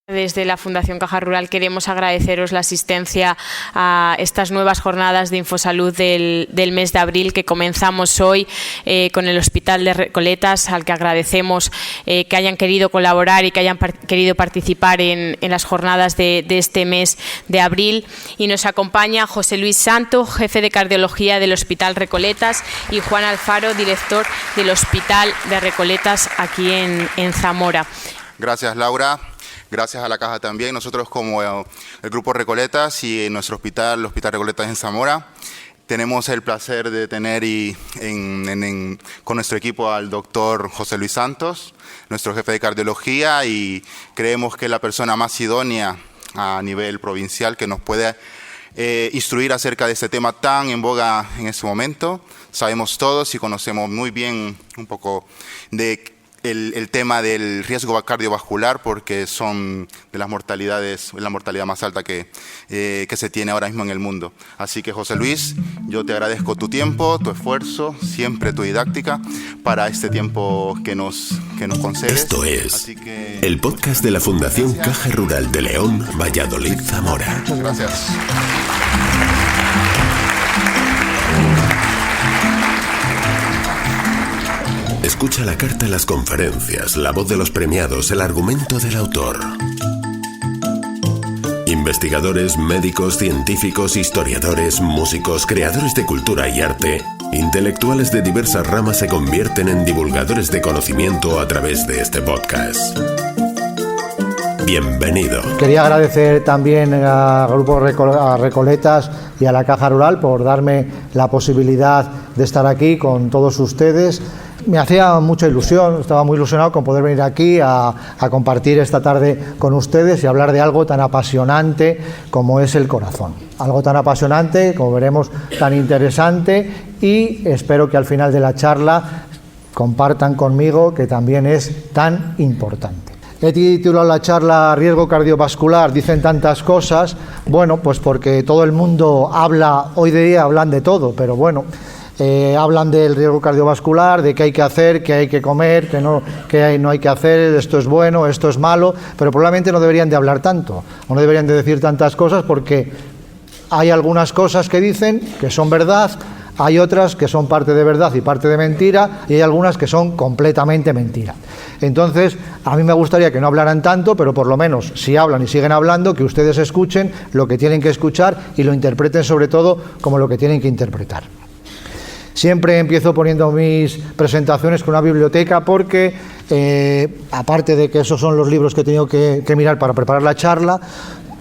Desde la Fundación Caja Rural queremos agradeceros la asistencia a estas nuevas jornadas de Infosalud del mes de abril que comenzamos hoy con el Hospital de Recoletas, al que agradecemos que hayan querido colaborar y que hayan querido participar en las jornadas de este mes de abril. Y nos acompaña José Luis Santo, jefe de cardiología del Hospital Recoletas, y Juan Alfaro, director del Hospital de Recoletas aquí en Zamora. Gracias, Laura. Gracias a la Caja también. Nosotros como el Grupo Recoletas y en nuestro hospital, el Hospital Recoletas en Zamora, tenemos el placer de tener con nuestro equipo al doctor José Luis Santos, nuestro jefe de cardiología, y creemos que es la persona más idónea a nivel provincial que nos puede instruir acerca de este tema tan en boga en este momento. Sabemos todos y conocemos muy bien un poco de el tema del riesgo cardiovascular, porque son de las mortalidades, la mortalidad más alta que se tiene ahora mismo en el mundo. Así que, José Luis, yo te agradezco tu tiempo, tu esfuerzo, siempre tu didáctica para este tiempo que nos concedes. Esto es el podcast de la Fundación Caja Rural de León, Valladolid, Zamora. Muchas gracias. Escucha la carta, las conferencias, la voz de los premiados, el argumento del autor. Investigadores, médicos, científicos, historiadores, músicos, creadores de cultura y arte, intelectuales de diversas ramas se convierten en divulgadores de conocimiento a través de este podcast. Bienvenido. Quería agradecer también al Grupo Recoletas y a la Caja Rural por darme la posibilidad de estar aquí con todos ustedes. Me hacía mucha ilusión, estaba muy ilusionado con poder venir aquí a compartir esta tarde con ustedes y hablar de algo tan apasionante como es el corazón. Algo tan apasionante, como veremos, tan interesante, y espero que al final de la charla compartan conmigo que también es tan importante. He titulado la charla Riesgo cardiovascular, dicen tantas cosas, bueno, pues porque todo el mundo habla, hoy de día hablan de todo, pero bueno, hablan del riesgo cardiovascular, de qué hay que hacer, qué hay que comer, qué no hay que hacer, esto es bueno, esto es malo, pero probablemente no deberían de hablar tanto, o no deberían de decir tantas cosas, porque hay algunas cosas que dicen que son verdad, hay otras que son parte de verdad y parte de mentira, y hay algunas que son completamente mentira. Entonces, a mí me gustaría que no hablaran tanto, pero por lo menos, si hablan y siguen hablando, que ustedes escuchen lo que tienen que escuchar y lo interpreten sobre todo como lo que tienen que interpretar. Siempre empiezo poniendo mis presentaciones con una biblioteca porque, aparte de que esos son los libros que he tenido que mirar para preparar la charla,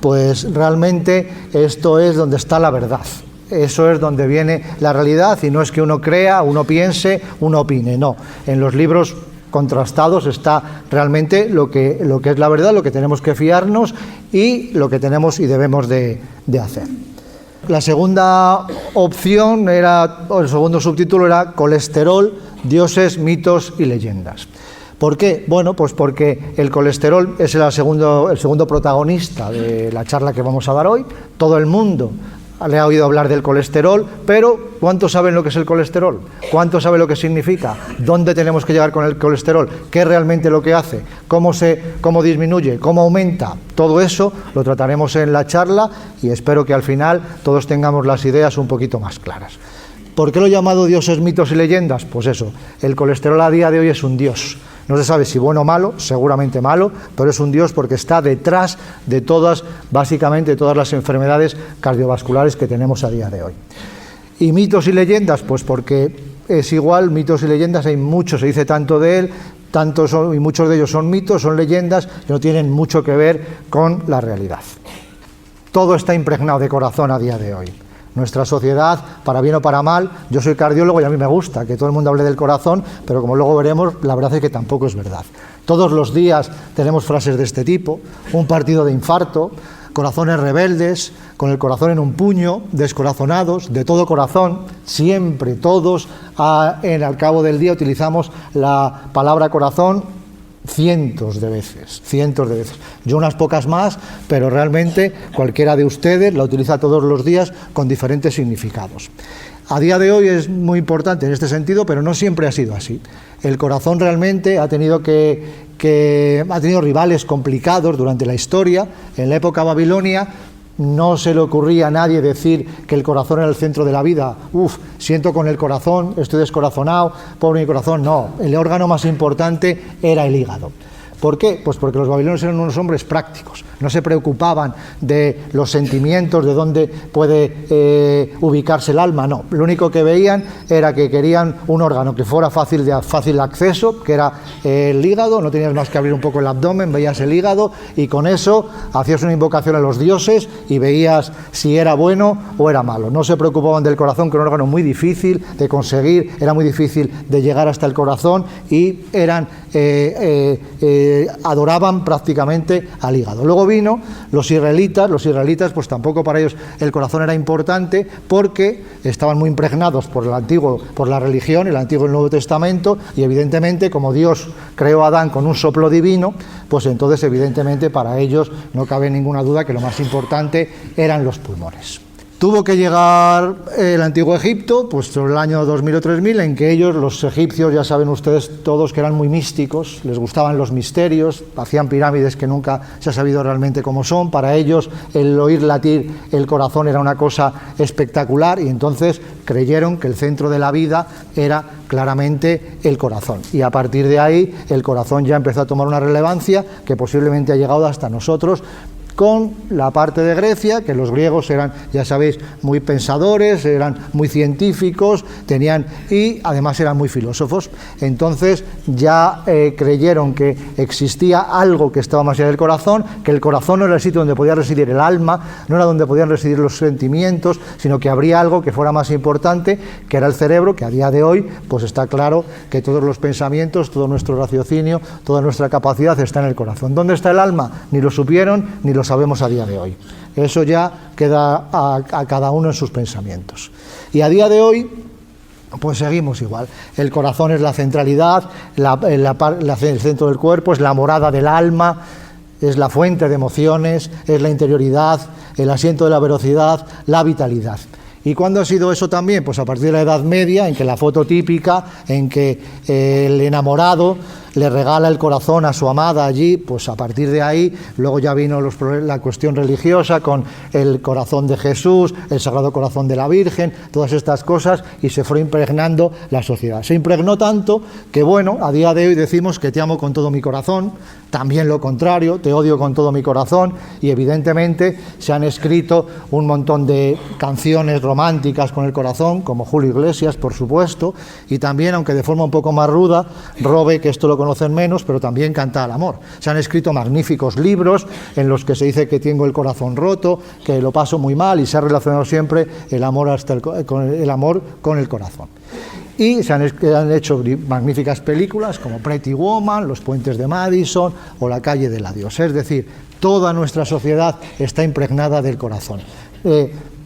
pues realmente esto es donde está la verdad. Eso es donde viene la realidad, y no es que uno crea, uno piense, uno opine, no. En los libros contrastados está realmente lo que es la verdad, lo que tenemos que fiarnos y lo que tenemos y debemos de hacer. La segunda opción o el segundo subtítulo era Colesterol, dioses, mitos y leyendas. ¿Por qué? Bueno, pues porque el colesterol es el segundo protagonista de la charla que vamos a dar hoy. Todo el mundo le ha oído hablar del colesterol, pero ¿cuántos saben lo que es el colesterol? ¿Cuántos saben lo que significa? ¿Dónde tenemos que llegar con el colesterol? ¿Qué es realmente lo que hace? ¿Cómo disminuye? ¿Cómo aumenta? Todo eso lo trataremos en la charla y espero que al final todos tengamos las ideas un poquito más claras. ¿Por qué lo he llamado dioses, mitos y leyendas? Pues eso, el colesterol a día de hoy es un dios. No se sabe si bueno o malo, seguramente malo, pero es un dios porque está detrás de básicamente todas las enfermedades cardiovasculares que tenemos a día de hoy. ¿Y mitos y leyendas? Pues porque es igual, mitos y leyendas, hay mucho, se dice tanto de él, y muchos de ellos son mitos, son leyendas, que no tienen mucho que ver con la realidad. Todo está impregnado de corazón a día de hoy. Nuestra sociedad, para bien o para mal, yo soy cardiólogo y a mí me gusta que todo el mundo hable del corazón, pero como luego veremos, la verdad es que tampoco es verdad. Todos los días tenemos frases de este tipo: un partido de infarto, corazones rebeldes, con el corazón en un puño, descorazonados, de todo corazón, siempre, todos, al cabo del día utilizamos la palabra corazón cientos de veces. Yo unas pocas más, pero realmente cualquiera de ustedes la utiliza todos los días con diferentes significados. A día de hoy es muy importante en este sentido, pero no siempre ha sido así. El corazón realmente ha tenido que que ha tenido rivales complicados durante la historia. En la época babilonia no se le ocurría a nadie decir que el corazón era el centro de la vida. Siento con el corazón, estoy descorazonado, pobre mi corazón. No, el órgano más importante era el hígado. ¿Por qué? Pues porque los babilonios eran unos hombres prácticos, no se preocupaban de los sentimientos, de dónde puede ubicarse el alma, no. Lo único que veían era que querían un órgano que fuera fácil de acceso, que era el hígado. No tenías más que abrir un poco el abdomen, veías el hígado y con eso hacías una invocación a los dioses y veías si era bueno o era malo. No se preocupaban del corazón, que era un órgano muy difícil de conseguir, era muy difícil de llegar hasta el corazón, y eran adoraban prácticamente al hígado. Luego vino los israelitas pues tampoco para ellos el corazón era importante, porque estaban muy impregnados por la religión, el Antiguo y el Nuevo Testamento, y evidentemente como Dios creó a Adán con un soplo divino, pues entonces evidentemente para ellos no cabe ninguna duda que lo más importante eran los pulmones. Tuvo que llegar el Antiguo Egipto, pues sobre el año 2000 o 3000, en que ellos, los egipcios, ya saben ustedes todos que eran muy místicos, les gustaban los misterios, hacían pirámides que nunca se ha sabido realmente cómo son. Para ellos el oír latir el corazón era una cosa espectacular, y entonces creyeron que el centro de la vida era claramente el corazón, y a partir de ahí el corazón ya empezó a tomar una relevancia que posiblemente ha llegado hasta nosotros, con la parte de Grecia, que los griegos eran, ya sabéis, muy pensadores, eran muy científicos, y además eran muy filósofos. Entonces ya creyeron que existía algo que estaba más allá del corazón, que el corazón no era el sitio donde podía residir el alma, no era donde podían residir los sentimientos, sino que habría algo que fuera más importante, que era el cerebro, que a día de hoy pues está claro que todos los pensamientos, todo nuestro raciocinio, toda nuestra capacidad está en el corazón. ¿Dónde está el alma? Ni lo supieron, ni lo sabemos a día de hoy. Eso ya queda a cada uno en sus pensamientos. Y a día de hoy pues seguimos igual. El corazón es la centralidad, el centro del cuerpo, es la morada del alma, es la fuente de emociones, es la interioridad, el asiento de la velocidad, la vitalidad. ¿Y cuándo ha sido eso también? Pues a partir de la Edad Media, en que la foto típica, en que el enamorado le regala el corazón a su amada allí, pues a partir de ahí, luego ya vino la cuestión religiosa con el corazón de Jesús, el Sagrado Corazón de la Virgen, todas estas cosas, y se fue impregnando la sociedad. Se impregnó tanto que, bueno, a día de hoy decimos que te amo con todo mi corazón, también lo contrario, te odio con todo mi corazón, y evidentemente se han escrito un montón de canciones románticas con el corazón, como Julio Iglesias, por supuesto, y también, aunque de forma un poco más ruda, Robe, que esto lo conocen menos, pero también canta al amor. Se han escrito magníficos libros en los que se dice que tengo el corazón roto, que lo paso muy mal, y se ha relacionado siempre el amor con el corazón. Y se han hecho magníficas películas como Pretty Woman, Los puentes de Madison o La calle del adiós. Es decir, toda nuestra sociedad está impregnada del corazón.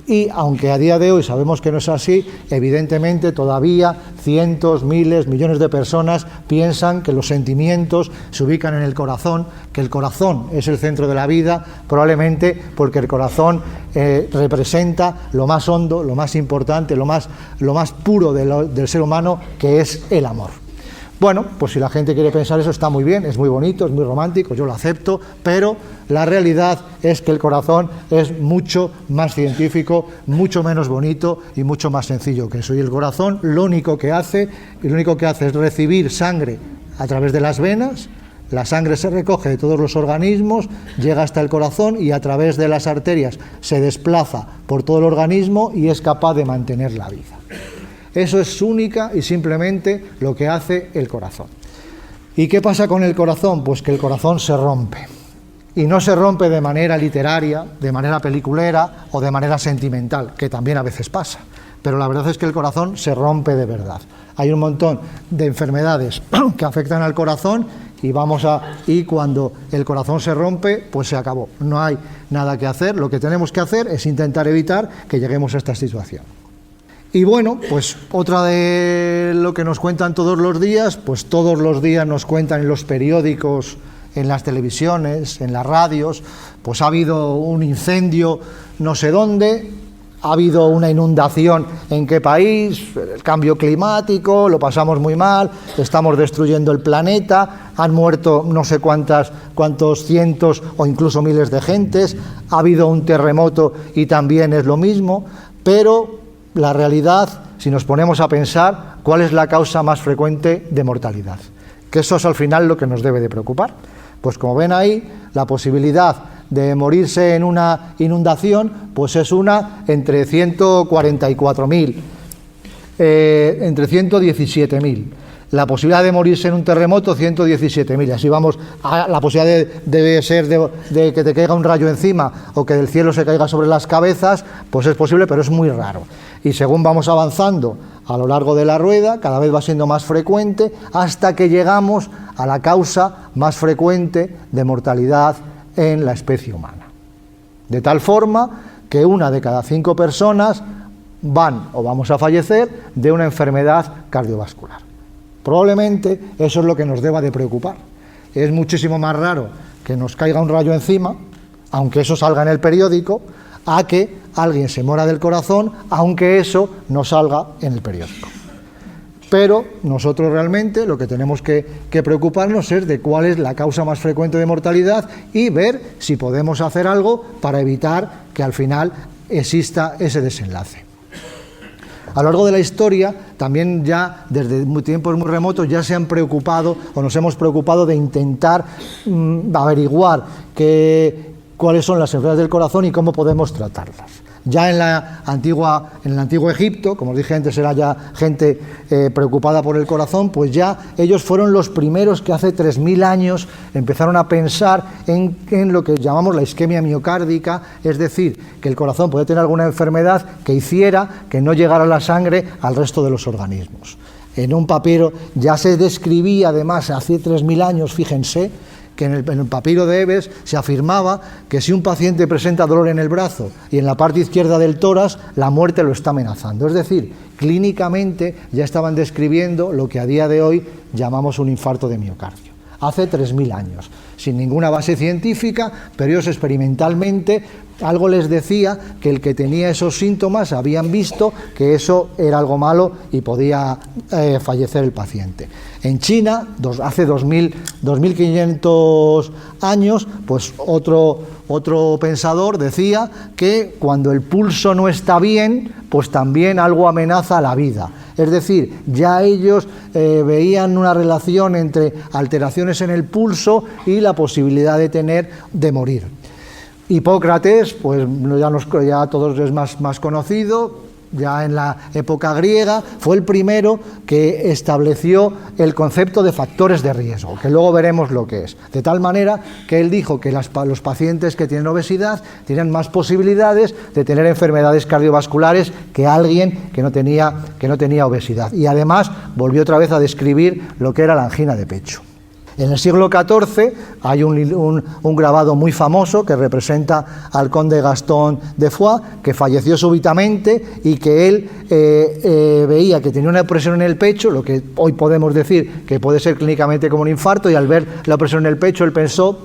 Y aunque a día de hoy sabemos que no es así, evidentemente todavía cientos, miles, millones de personas piensan que los sentimientos se ubican en el corazón, que el corazón es el centro de la vida, probablemente porque el corazón representa lo más hondo, lo más importante, lo más puro del ser humano, que es el amor. Bueno, pues si la gente quiere pensar eso está muy bien, es muy bonito, es muy romántico, yo lo acepto, pero la realidad es que el corazón es mucho más científico, mucho menos bonito y mucho más sencillo que eso. Y el corazón lo único que hace es recibir sangre a través de las venas. La sangre se recoge de todos los organismos, llega hasta el corazón y a través de las arterias se desplaza por todo el organismo y es capaz de mantener la vida. Eso es única y simplemente lo que hace el corazón. ¿Y qué pasa con el corazón? Pues que el corazón se rompe. Y no se rompe de manera literaria, de manera peliculera o de manera sentimental, que también a veces pasa. Pero la verdad es que el corazón se rompe de verdad. Hay un montón de enfermedades que afectan al corazón y cuando el corazón se rompe, pues se acabó. No hay nada que hacer. Lo que tenemos que hacer es intentar evitar que lleguemos a esta situación. Y bueno, pues otra de lo que nos cuentan todos los días, pues todos los días nos cuentan en los periódicos, en las televisiones, en las radios, pues ha habido un incendio no sé dónde, ha habido una inundación en qué país, el cambio climático, lo pasamos muy mal, estamos destruyendo el planeta, han muerto no sé cuántos cientos o incluso miles de gentes, ha habido un terremoto y también es lo mismo, pero la realidad, si nos ponemos a pensar, ¿cuál es la causa más frecuente de mortalidad? Que eso es al final lo que nos debe de preocupar. Pues como ven ahí, la posibilidad de morirse en una inundación, pues es una entre 144.000, entre 117.000. La posibilidad de morirse en un terremoto, 117.000. Así vamos, la posibilidad debe ser de que te caiga un rayo encima o que del cielo se caiga sobre las cabezas, pues es posible, pero es muy raro. Y según vamos avanzando a lo largo de la rueda, cada vez va siendo más frecuente, hasta que llegamos a la causa más frecuente de mortalidad en la especie humana. De tal forma que 1 de cada 5 personas van o vamos a fallecer de una enfermedad cardiovascular. Probablemente eso es lo que nos deba de preocupar. Es muchísimo más raro que nos caiga un rayo encima, aunque eso salga en el periódico, a que alguien se muera del corazón, aunque eso no salga en el periódico. Pero nosotros realmente lo que tenemos que preocuparnos es de cuál es la causa más frecuente de mortalidad y ver si podemos hacer algo para evitar que al final exista ese desenlace. A lo largo de la historia, también ya desde tiempos muy remotos, ya se han preocupado o nos hemos preocupado de intentar averiguar cuáles son las enfermedades del corazón y cómo podemos tratarlas. Ya en el antiguo Egipto, como os dije antes, era ya gente preocupada por el corazón, pues ya ellos fueron los primeros que hace 3.000 años empezaron a pensar en lo que llamamos la isquemia miocárdica, es decir, que el corazón puede tener alguna enfermedad que hiciera que no llegara la sangre al resto de los organismos. En un papiro ya se describía, además, hace 3.000 años, fíjense, que en el papiro de Ebers se afirmaba que si un paciente presenta dolor en el brazo y en la parte izquierda del tórax, la muerte lo está amenazando. Es decir, clínicamente ya estaban describiendo lo que a día de hoy llamamos un infarto de miocardio. Hace 3.000 años, sin ninguna base científica, pero ellos experimentalmente algo les decía que el que tenía esos síntomas habían visto que eso era algo malo y podía fallecer el paciente. En China, hace 2.500 años, pues otro pensador decía que cuando el pulso no está bien, pues también algo amenaza a la vida. Es decir, ya ellos veían una relación entre alteraciones en el pulso y la posibilidad de morir. Hipócrates, pues ya todos es más conocido, ya en la época griega, fue el primero que estableció el concepto de factores de riesgo, que luego veremos lo que es. De tal manera que él dijo que los pacientes que tienen obesidad tienen más posibilidades de tener enfermedades cardiovasculares que alguien que no tenía obesidad. Y además volvió otra vez a describir lo que era la angina de pecho. En el siglo XIV hay un grabado muy famoso que representa al conde Gastón de Foix, que falleció súbitamente y que él veía que tenía una opresión en el pecho, lo que hoy podemos decir que puede ser clínicamente como un infarto, y al ver la opresión en el pecho él pensó: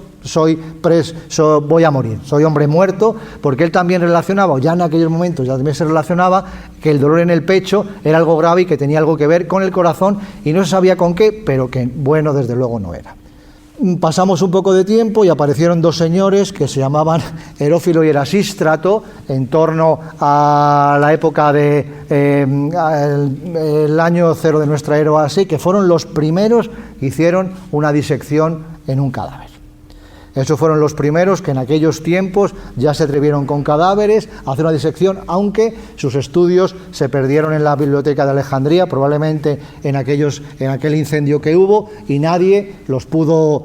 voy a morir, soy hombre muerto, porque él también relacionaba, o ya en aquellos momentos ya también se relacionaba, que el dolor en el pecho era algo grave y que tenía algo que ver con el corazón, y no se sabía con qué, pero que bueno, desde luego no era. Pasamos un poco de tiempo y aparecieron 2 señores que se llamaban Herófilo y Erasístrato en torno a la época el año 0 de nuestra era, así, que fueron los primeros que hicieron una disección en un cadáver. Esos fueron los primeros que en aquellos tiempos ya se atrevieron con cadáveres a hacer una disección, aunque sus estudios se perdieron en la biblioteca de Alejandría, probablemente en aquel incendio que hubo, y nadie los pudo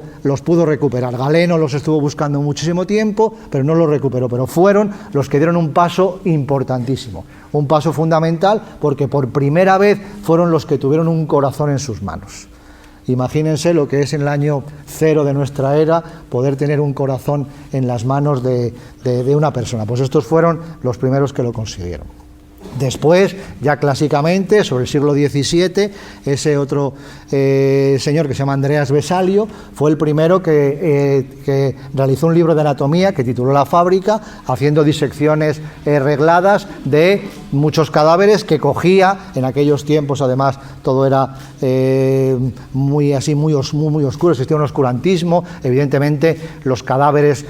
recuperar. Galeno los estuvo buscando muchísimo tiempo, pero no los recuperó. Pero fueron los que dieron un paso importantísimo, un paso fundamental, porque por primera vez fueron los que tuvieron un corazón en sus manos. Imagínense lo que es en el año 0 de nuestra era poder tener un corazón en las manos de una persona. Pues estos fueron los primeros que lo consiguieron. Después, ya clásicamente, sobre el siglo XVII, ese otro señor que se llama Andreas Vesalio fue el primero que realizó un libro de anatomía que tituló La fábrica, haciendo disecciones regladas de muchos cadáveres que cogía. En aquellos tiempos, además, todo era muy oscuro, existía un oscurantismo. Evidentemente, los cadáveres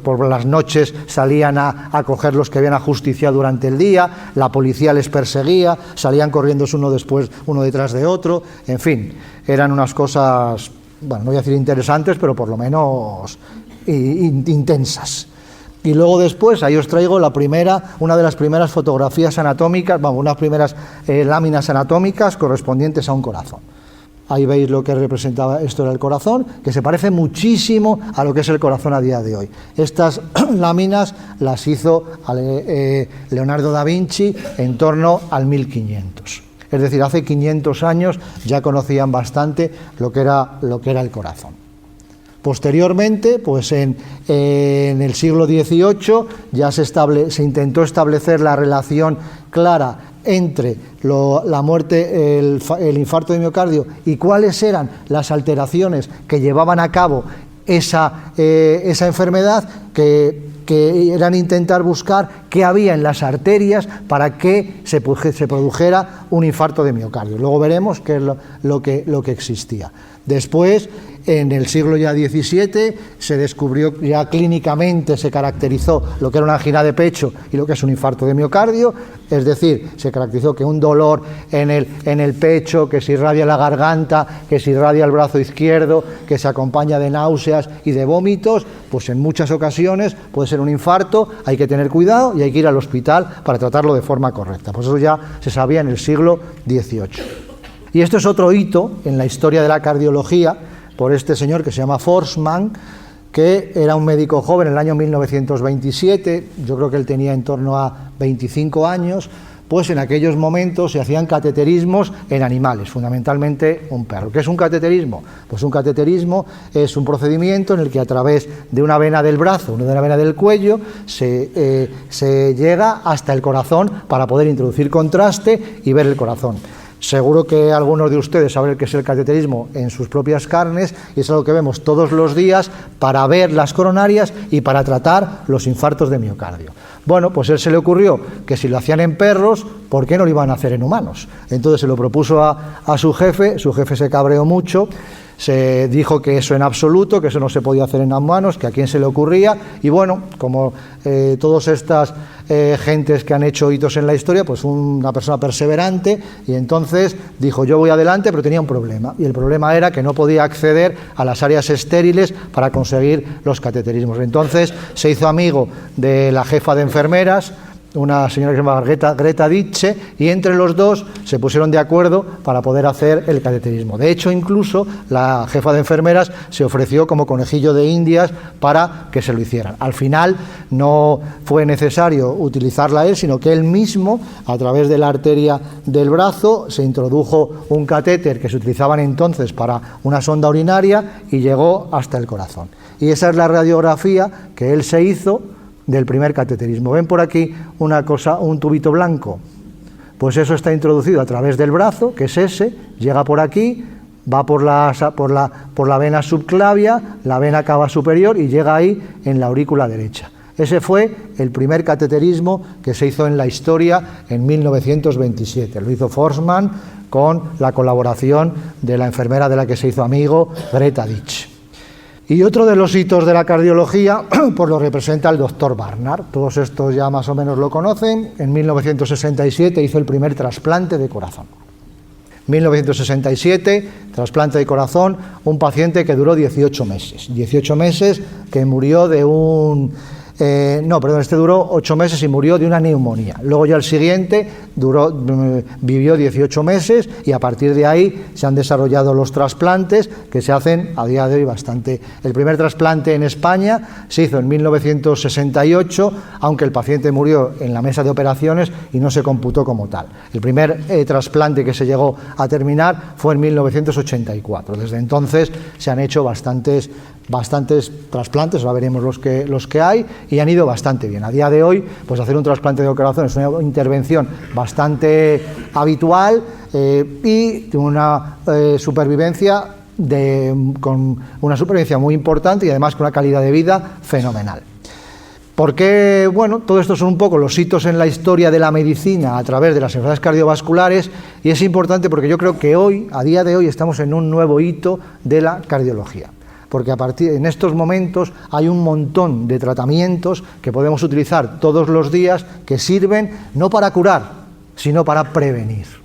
por las noches salían a coger los que habían ajusticiado durante el día. La policía les perseguía, salían corriendo uno detrás de otro, en fin, eran unas cosas, bueno, no voy a decir interesantes, pero por lo menos intensas. Y luego después, ahí os traigo una de las primeras fotografías anatómicas, unas primeras láminas anatómicas correspondientes a un corazón. Ahí veis lo que representaba, esto era el corazón, que se parece muchísimo a lo que es el corazón a día de hoy. Estas láminas las hizo Leonardo da Vinci en torno al 1500. Es decir, hace 500 años ya conocían bastante lo que era el corazón. Posteriormente, pues en el siglo XVIII ya se intentó establecer la relación clara entre la muerte, el infarto de miocardio y cuáles eran las alteraciones que llevaban a cabo esa enfermedad, que eran intentar buscar qué había en las arterias para que se produjera un infarto de miocardio. Luego veremos qué es lo que existía. Después, en el siglo ya XVII, se descubrió ya clínicamente, se caracterizó lo que era una angina de pecho y lo que es un infarto de miocardio, es decir, se caracterizó que un dolor en el pecho, que se irradia la garganta, que se irradia el brazo izquierdo, que se acompaña de náuseas y de vómitos, pues en muchas ocasiones puede ser un infarto, hay que tener cuidado y hay que ir al hospital para tratarlo de forma correcta. Pues eso ya se sabía en el siglo XVIII. Y esto es otro hito en la historia de la cardiología, por este señor que se llama Forsman, que era un médico joven en el año 1927, yo creo que él tenía en torno a 25 años, pues en aquellos momentos se hacían cateterismos en animales, fundamentalmente un perro. ¿Qué es un cateterismo? Pues un cateterismo es un procedimiento en el que a través de una vena del brazo, de una vena del cuello, se llega hasta el corazón para poder introducir contraste y ver el corazón. Seguro que algunos de ustedes saben qué es el cateterismo en sus propias carnes, y es algo que vemos todos los días para ver las coronarias y para tratar los infartos de miocardio. Bueno, pues a él se le ocurrió que si lo hacían en perros, ¿por qué no lo iban a hacer en humanos? Entonces se lo propuso a su jefe se cabreó mucho, se dijo que eso en absoluto, que eso no se podía hacer en humanos, que a quién se le ocurría, y bueno, como todas estas gentes que han hecho hitos en la historia, pues una persona perseverante, y entonces dijo, yo voy adelante, pero tenía un problema, y el problema era que no podía acceder a las áreas estériles para conseguir los cateterismos. Entonces se hizo amigo de la jefa de enfermeras, una señora que se llama Greta Ditsche, y entre los dos se pusieron de acuerdo para poder hacer el cateterismo. De hecho, incluso la jefa de enfermeras se ofreció como conejillo de indias para que se lo hicieran. Al final no fue necesario utilizarla él, sino que él mismo, a través de la arteria del brazo, se introdujo un catéter que se utilizaban entonces para una sonda urinaria y llegó hasta el corazón. Y esa es la radiografía que él se hizo del primer cateterismo. ¿Ven por aquí una cosa, un tubito blanco? Pues eso está introducido a través del brazo, que es ese, llega por aquí, va por la vena subclavia, la vena cava superior y llega ahí en la aurícula derecha. Ese fue el primer cateterismo que se hizo en la historia en 1927. Lo hizo Forsman con la colaboración de la enfermera de la que se hizo amigo, Greta Ditsche. Y otro de los hitos de la cardiología pues lo representa el doctor Barnard. Todos estos ya más o menos lo conocen. En 1967 hizo el primer trasplante de corazón. 1967, trasplante de corazón, un paciente que duró 18 meses. 18 meses que murió de un... este duró 8 meses y murió de una neumonía. Luego ya el siguiente vivió 18 meses y a partir de ahí se han desarrollado los trasplantes que se hacen a día de hoy bastante. El primer trasplante en España se hizo en 1968, aunque el paciente murió en la mesa de operaciones y no se computó como tal. El primer trasplante que se llegó a terminar fue en 1984. Desde entonces se han hecho bastantes bastantes trasplantes, ahora veremos los que hay, y han ido bastante bien. A día de hoy, pues hacer un trasplante de corazón es una intervención bastante habitual y una supervivencia con una supervivencia muy importante y además con una calidad de vida fenomenal. Porque, bueno, todo esto son un poco los hitos en la historia de la medicina a través de las enfermedades cardiovasculares, y es importante porque yo creo que hoy, a día de hoy, estamos en un nuevo hito de la cardiología. Porque en estos momentos hay un montón de tratamientos que podemos utilizar todos los días que sirven no para curar, sino para prevenir.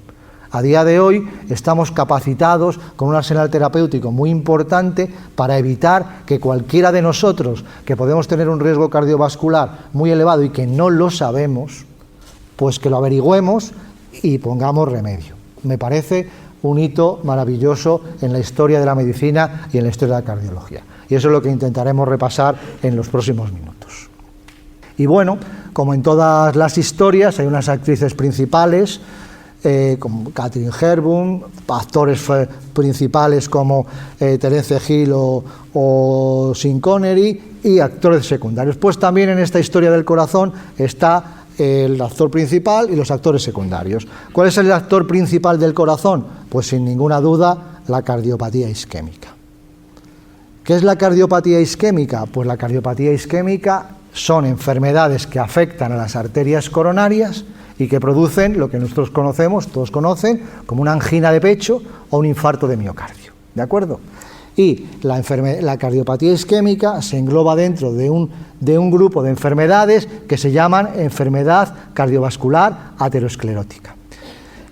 A día de hoy estamos capacitados con un arsenal terapéutico muy importante para evitar que cualquiera de nosotros que podemos tener un riesgo cardiovascular muy elevado y que no lo sabemos, pues que lo averigüemos y pongamos remedio. Me parece un hito maravilloso en la historia de la medicina y en la historia de la cardiología. Y eso es lo que intentaremos repasar en los próximos minutos. Y bueno, como en todas las historias, hay unas actrices principales, como Katharine Hepburn, actores principales como Terence Hill o Sean Connery, y actores secundarios. Pues también en esta historia del corazón está el actor principal y los actores secundarios. ¿Cuál es el actor principal del corazón? Pues sin ninguna duda la cardiopatía isquémica. ¿Qué es la cardiopatía isquémica? Pues la cardiopatía isquémica son enfermedades que afectan a las arterias coronarias y que producen lo que nosotros conocemos, todos conocen, como una angina de pecho o un infarto de miocardio, ¿de acuerdo? Y la cardiopatía isquémica se engloba dentro de un grupo de enfermedades que se llaman enfermedad cardiovascular aterosclerótica.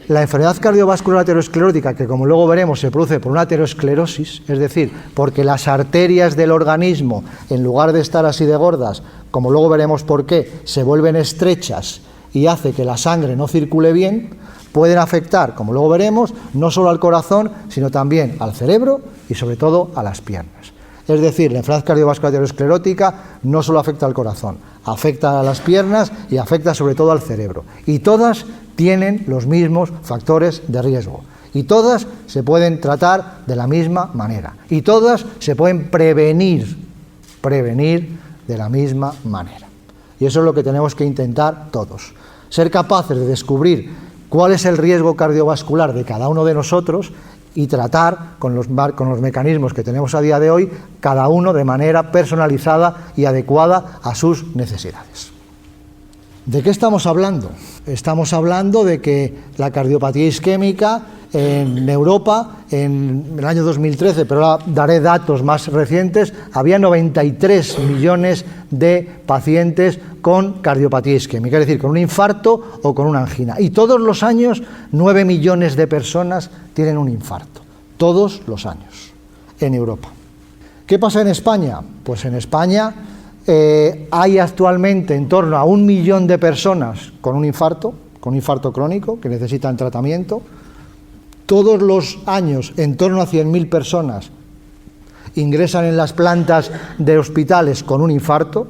La enfermedad cardiovascular aterosclerótica, que como luego veremos se produce por una aterosclerosis, es decir, porque las arterias del organismo, en lugar de estar así de gordas, como luego veremos por qué, se vuelven estrechas y hace que la sangre no circule bien, pueden afectar, como luego veremos, no solo al corazón, sino también al cerebro y sobre todo a las piernas. Es decir, la enfermedad cardiovascular aterosclerótica no solo afecta al corazón, afecta a las piernas y afecta sobre todo al cerebro. Y todas tienen los mismos factores de riesgo. Y todas se pueden tratar de la misma manera. Y todas se pueden prevenir de la misma manera. Y eso es lo que tenemos que intentar todos. Ser capaces de descubrir cuál es el riesgo cardiovascular de cada uno de nosotros y tratar con los mecanismos que tenemos a día de hoy, cada uno de manera personalizada y adecuada a sus necesidades. ¿De qué estamos hablando? Estamos hablando de que la cardiopatía isquémica en Europa, en el año 2013, pero ahora daré datos más recientes, había 93 millones de pacientes con cardiopatía isquémica, es decir, con un infarto o con una angina. Y todos los años 9 millones de personas tienen un infarto, todos los años, en Europa. ¿Qué pasa en España? Pues en España hay actualmente en torno a 1 millón de personas con un infarto crónico, que necesitan tratamiento. Todos los años, en torno a 100.000 personas ingresan en las plantas de hospitales con un infarto.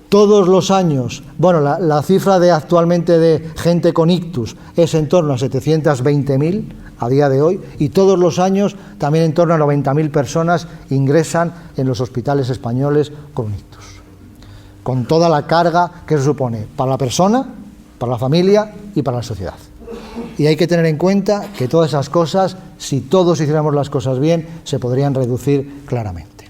Todos los años, bueno, la cifra de actualmente de gente con ictus es en torno a 720.000 a día de hoy, y todos los años también en torno a 90.000 personas ingresan en los hospitales españoles con un ictus. Con toda la carga que se supone para la persona, para la familia y para la sociedad. Y hay que tener en cuenta que todas esas cosas, si todos hiciéramos las cosas bien, se podrían reducir claramente.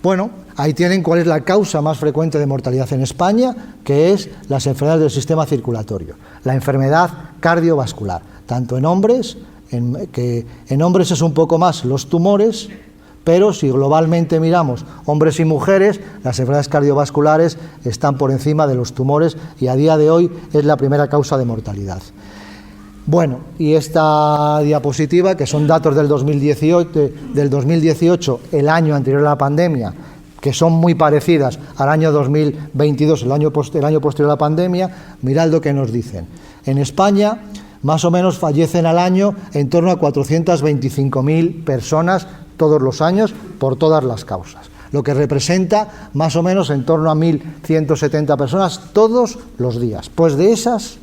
Bueno, ahí tienen cuál es la causa más frecuente de mortalidad en España, que es las enfermedades del sistema circulatorio, la enfermedad cardiovascular, tanto en hombres, que en hombres es un poco más los tumores, pero si globalmente miramos hombres y mujeres, las enfermedades cardiovasculares están por encima de los tumores y a día de hoy es la primera causa de mortalidad. Bueno, y esta diapositiva, que son datos del 2018, el año anterior a la pandemia, que son muy parecidas al año 2022, el año posterior a la pandemia, mirad lo que nos dicen. En España, más o menos fallecen al año en torno a 425.000 personas todos los años por todas las causas, lo que representa más o menos en torno a 1.170 personas todos los días. Pues de esas,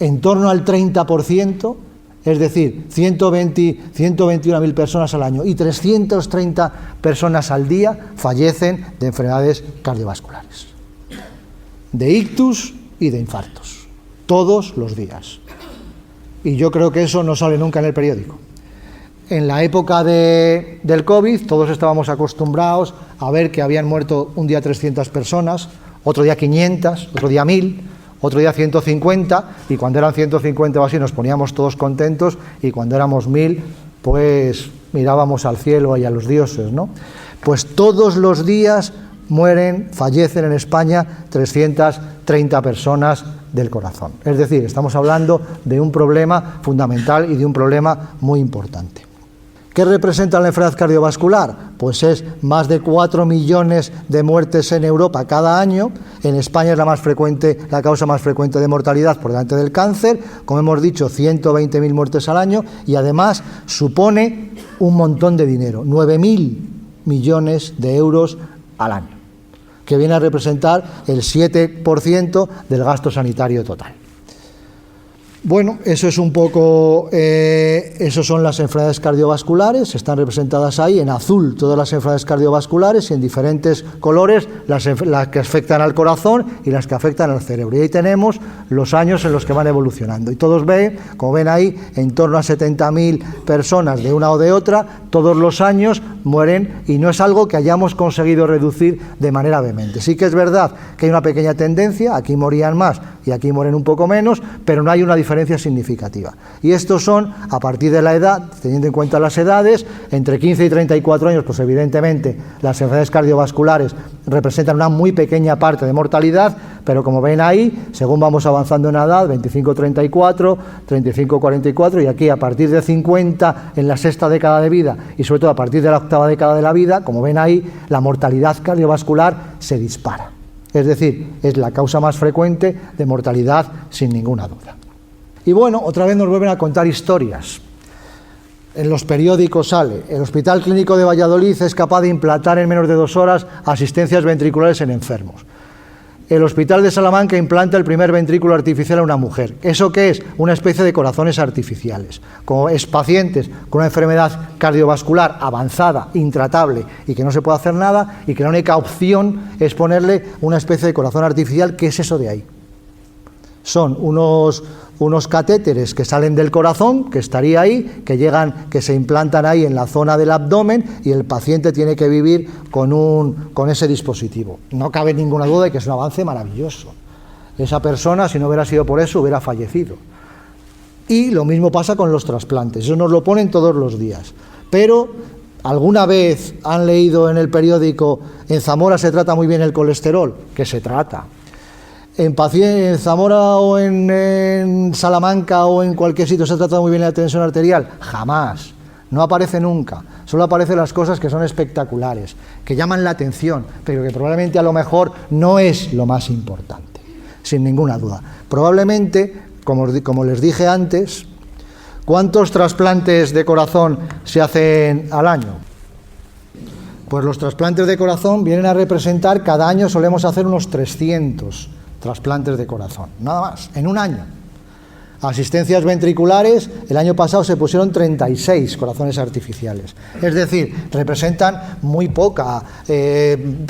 en torno al 30% Es decir, 121.000 personas al año y 330 personas al día fallecen de enfermedades cardiovasculares, de ictus y de infartos, todos los días. Y yo creo que eso no sale nunca en el periódico. En la época del COVID todos estábamos acostumbrados a ver que habían muerto un día 300 personas, otro día 500, otro día 1000, otro día 150, y cuando eran 150 o así nos poníamos todos contentos, y cuando éramos 1000 pues mirábamos al cielo y a los dioses, ¿no? Pues todos los días fallecen en España 330 personas del corazón. Es decir, estamos hablando de un problema fundamental y de un problema muy importante. ¿Qué representa la enfermedad cardiovascular? Pues es más de 4 millones de muertes en Europa cada año. En España es la causa más frecuente de mortalidad por delante del cáncer. Como hemos dicho, 120.000 muertes al año, y además supone un montón de dinero, 9.000 millones de euros al año, que viene a representar el 7% del gasto sanitario total. Bueno, eso es un poco, eso son las enfermedades cardiovasculares, están representadas ahí en azul todas las enfermedades cardiovasculares y en diferentes colores las que afectan al corazón y las que afectan al cerebro. Y ahí tenemos los años en los que van evolucionando. Y todos ven, como ven ahí, en torno a 70.000 personas de una o de otra, todos los años mueren, y no es algo que hayamos conseguido reducir de manera vehemente. Sí que es verdad que hay una pequeña tendencia, aquí morían más y aquí mueren un poco menos, pero no hay una diferencia significativa. Y estos son, a partir de la edad, teniendo en cuenta las edades, entre 15 y 34 años, pues evidentemente las enfermedades cardiovasculares representan una muy pequeña parte de mortalidad, pero como ven ahí, según vamos avanzando en edad, 25-34, 35-44, y aquí a partir de 50 en la sexta década de vida, y sobre todo a partir de la octava década de la vida, como ven ahí, la mortalidad cardiovascular se dispara. Es decir, es la causa más frecuente de mortalidad sin ninguna duda. Y bueno, otra vez nos vuelven a contar historias. En los periódicos sale: el Hospital Clínico de Valladolid es capaz de implantar en menos de 2 horas asistencias ventriculares en enfermos. El Hospital de Salamanca implanta el primer ventrículo artificial a una mujer. ¿Eso qué es? Una especie de corazones artificiales. Como es pacientes con una enfermedad cardiovascular avanzada, intratable, y que no se puede hacer nada, y que la única opción es ponerle una especie de corazón artificial. ¿Qué es eso de ahí? Son unos catéteres que salen del corazón, que estaría ahí, que llegan, que se implantan ahí en la zona del abdomen, y el paciente tiene que vivir con ese dispositivo. No cabe ninguna duda de que es un avance maravilloso. Esa persona, si no hubiera sido por eso, hubiera fallecido. Y lo mismo pasa con los trasplantes. Eso nos lo ponen todos los días. Pero ¿alguna vez han leído en el periódico: en Zamora se trata muy bien el colesterol? Que se trata. En Zamora o en Salamanca o en cualquier sitio se trata muy bien la tensión arterial. Jamás. No aparece nunca. Solo aparecen las cosas que son espectaculares, que llaman la atención, pero que probablemente a lo mejor no es lo más importante, sin ninguna duda. Probablemente, como les dije antes, ¿cuántos trasplantes de corazón se hacen al año? Pues los trasplantes de corazón vienen a representar, cada año solemos hacer unos 300 trasplantes de corazón, nada más, en un año. Asistencias ventriculares, el año pasado se pusieron 36 corazones artificiales. Es decir, representan muy poca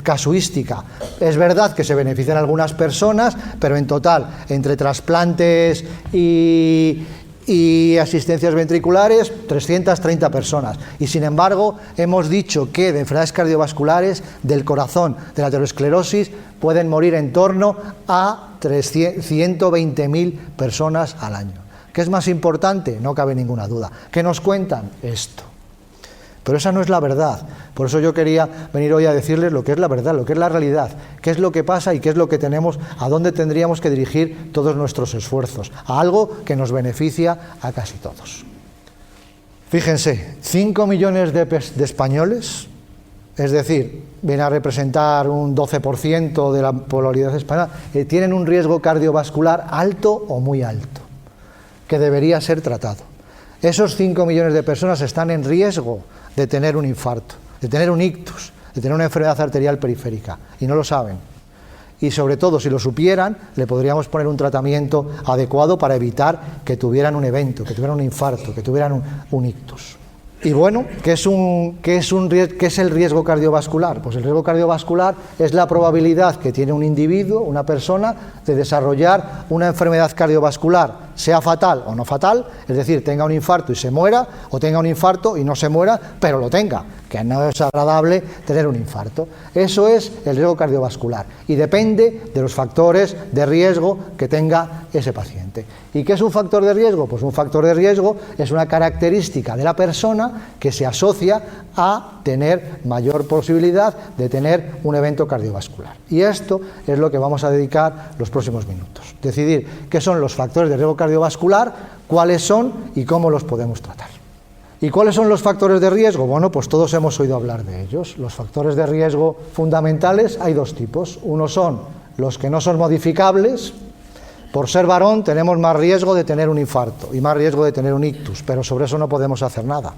casuística. Es verdad que se benefician algunas personas, pero en total, entre trasplantes y asistencias ventriculares, 330 personas. Y sin embargo, hemos dicho que de enfermedades cardiovasculares, del corazón, de la aterosclerosis, pueden morir en torno a 120.000 personas al año. ¿Qué es más importante? No cabe ninguna duda. ¿Qué nos cuentan? Esto. Pero esa no es la verdad. Por eso yo quería venir hoy a decirles lo que es la verdad, lo que es la realidad, qué es lo que pasa y qué es lo que tenemos, a dónde tendríamos que dirigir todos nuestros esfuerzos, a algo que nos beneficia a casi todos. Fíjense, 5 millones de españoles, es decir, viene a representar un 12% de la población española, tienen un riesgo cardiovascular alto o muy alto, que debería ser tratado. Esos 5 millones de personas están en riesgo de tener un infarto, de tener un ictus, de tener una enfermedad arterial periférica, y no lo saben. y sobre todo si lo supieran, le podríamos poner un tratamiento adecuado para evitar que tuvieran un evento, que tuvieran un infarto, que tuvieran un ictus. Y bueno, ¿qué es el riesgo cardiovascular? Pues el riesgo cardiovascular es la probabilidad que tiene un individuo, una persona, de desarrollar una enfermedad cardiovascular, sea fatal o no fatal, es decir, tenga un infarto y se muera, o tenga un infarto y no se muera, pero lo tenga, que no es agradable tener un infarto. Eso es el riesgo cardiovascular y depende de los factores de riesgo que tenga ese paciente. ¿Y qué es un factor de riesgo? Pues un factor de riesgo es una característica de la persona que se asocia a tener mayor posibilidad de tener un evento cardiovascular. Y esto es lo que vamos a dedicar los próximos minutos. Decidir qué son los factores de riesgo cardiovascular, cuáles son y cómo los podemos tratar. ¿Y cuáles son los factores de riesgo? Bueno, pues todos hemos oído hablar de ellos. Los factores de riesgo fundamentales hay dos tipos. Uno son los que no son modificables. Por ser varón tenemos más riesgo de tener un infarto y más riesgo de tener un ictus, pero sobre eso no podemos hacer nada.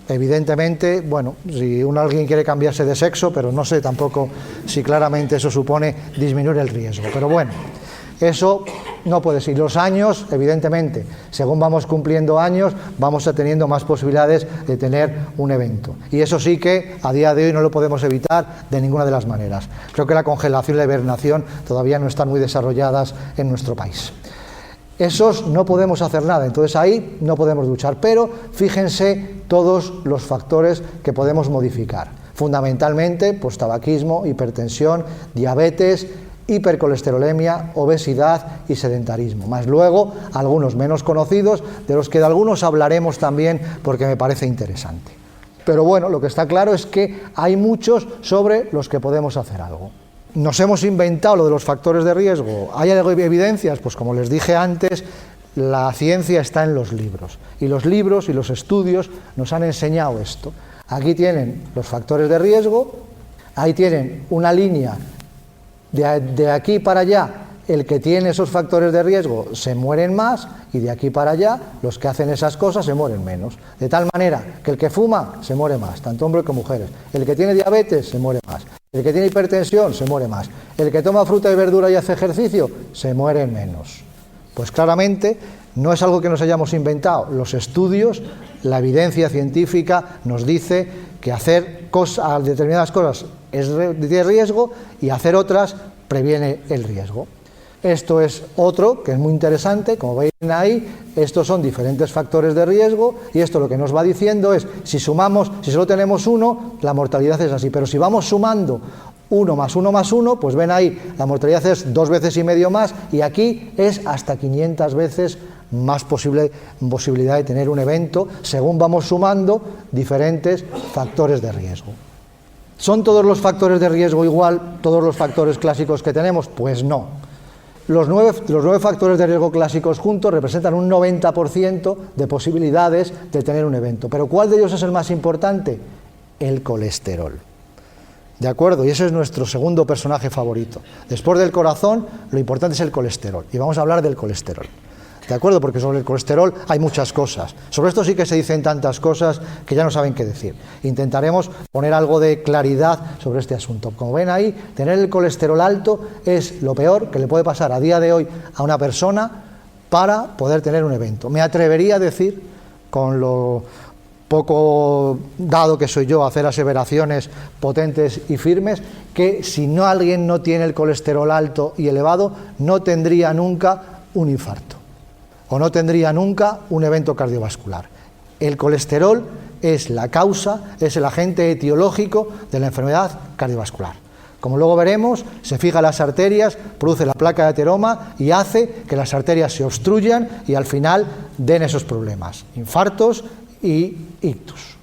Evidentemente, bueno, si alguien quiere cambiarse de sexo, pero no sé tampoco si claramente eso supone disminuir el riesgo. Pero bueno, eso no puede ser. Los años, evidentemente, según vamos cumpliendo años, vamos teniendo más posibilidades de tener un evento. Y eso sí que a día de hoy no lo podemos evitar de ninguna de las maneras. Creo que la congelación y la hibernación todavía no están muy desarrolladas en nuestro país. Esos no podemos hacer nada, entonces ahí no podemos luchar. Pero fíjense todos los factores que podemos modificar. Fundamentalmente, pues tabaquismo, hipertensión, diabetes, hipercolesterolemia, obesidad y sedentarismo, más luego algunos menos conocidos, de los que de algunos hablaremos también porque me parece interesante. Pero bueno, lo que está claro es que hay muchos sobre los que podemos hacer algo. Nos hemos inventado lo de los factores de riesgo. ¿Hay evidencias? Pues como les dije antes, la ciencia está en los libros. Y los libros y los estudios nos han enseñado esto. Aquí tienen los factores de riesgo, ahí tienen una línea. De aquí para allá, el que tiene esos factores de riesgo se mueren más, y de aquí para allá, los que hacen esas cosas se mueren menos. De tal manera que el que fuma se muere más, tanto hombres como mujeres. El que tiene diabetes se muere más. El que tiene hipertensión se muere más. El que toma fruta y verdura y hace ejercicio se muere menos. Pues claramente no es algo que nos hayamos inventado. Los estudios, la evidencia científica nos dice que hacer determinadas cosas es de riesgo y hacer otras previene el riesgo. Esto es otro que es muy interesante, como veis ahí, estos son diferentes factores de riesgo y esto lo que nos va diciendo es, si sumamos, si solo tenemos uno, la mortalidad es así, pero si vamos sumando 1 más 1 más 1, pues ven ahí, la mortalidad es 2 veces y medio más y aquí es hasta 500 veces más posibilidad de tener un evento según vamos sumando diferentes factores de riesgo. ¿Son todos los factores de riesgo igual, todos los factores clásicos que tenemos? Pues no. Los 9 factores de riesgo clásicos juntos representan un 90% de posibilidades de tener un evento. ¿Pero cuál de ellos es el más importante? El colesterol. ¿De acuerdo? Y ese es nuestro segundo personaje favorito. Después del corazón, lo importante es el colesterol. Y vamos a hablar del colesterol. ¿De acuerdo? Porque sobre el colesterol hay muchas cosas. Sobre esto sí que se dicen tantas cosas que ya no saben qué decir. Intentaremos poner algo de claridad sobre este asunto. Como ven ahí, tener el colesterol alto es lo peor que le puede pasar a día de hoy a una persona para poder tener un evento. Me atrevería a decir, con lo poco dado que soy yo a hacer aseveraciones potentes y firmes, que si alguien no tiene el colesterol alto y elevado, no tendría nunca un infarto. O no tendría nunca un evento cardiovascular. El colesterol es la causa, es el agente etiológico de la enfermedad cardiovascular. Como luego veremos, se fija en las arterias, produce la placa de ateroma y hace que las arterias se obstruyan y al final den esos problemas, infartos y ictus.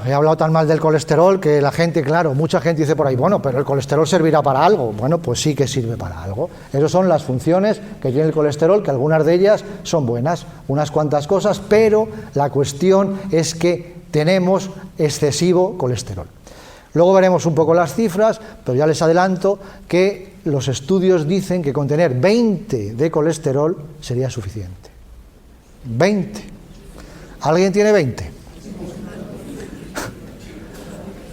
He hablado tan mal del colesterol que la gente, claro, mucha gente dice por ahí, bueno, pero el colesterol servirá para algo. Bueno, pues sí que sirve para algo. Esas son las funciones que tiene el colesterol, que algunas de ellas son buenas, unas cuantas cosas, pero la cuestión es que tenemos excesivo colesterol. Luego veremos un poco las cifras, pero ya les adelanto que los estudios dicen que con tener 20 de colesterol sería suficiente. 20. ¿Alguien tiene 20?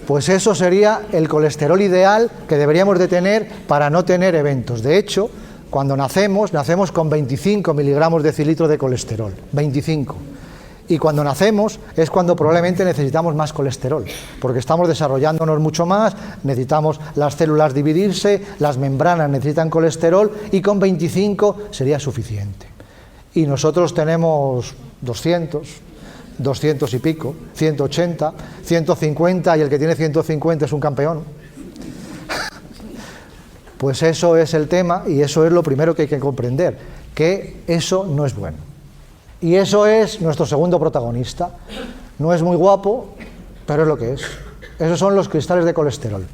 Pues eso sería el colesterol ideal que deberíamos de tener para no tener eventos. De hecho, cuando nacemos con 25 miligramos de decilitro de colesterol, 25. Y cuando nacemos es cuando probablemente necesitamos más colesterol, porque estamos desarrollándonos mucho más, necesitamos las células dividirse, las membranas necesitan colesterol y con 25 sería suficiente. Y nosotros tenemos 200 y pico, 180, 150 y el que tiene 150 es un campeón. Pues eso es el tema y eso es lo primero que hay que comprender, que eso no es bueno. Y eso es nuestro segundo protagonista. No es muy guapo, pero es lo que es. Esos son los cristales de colesterol.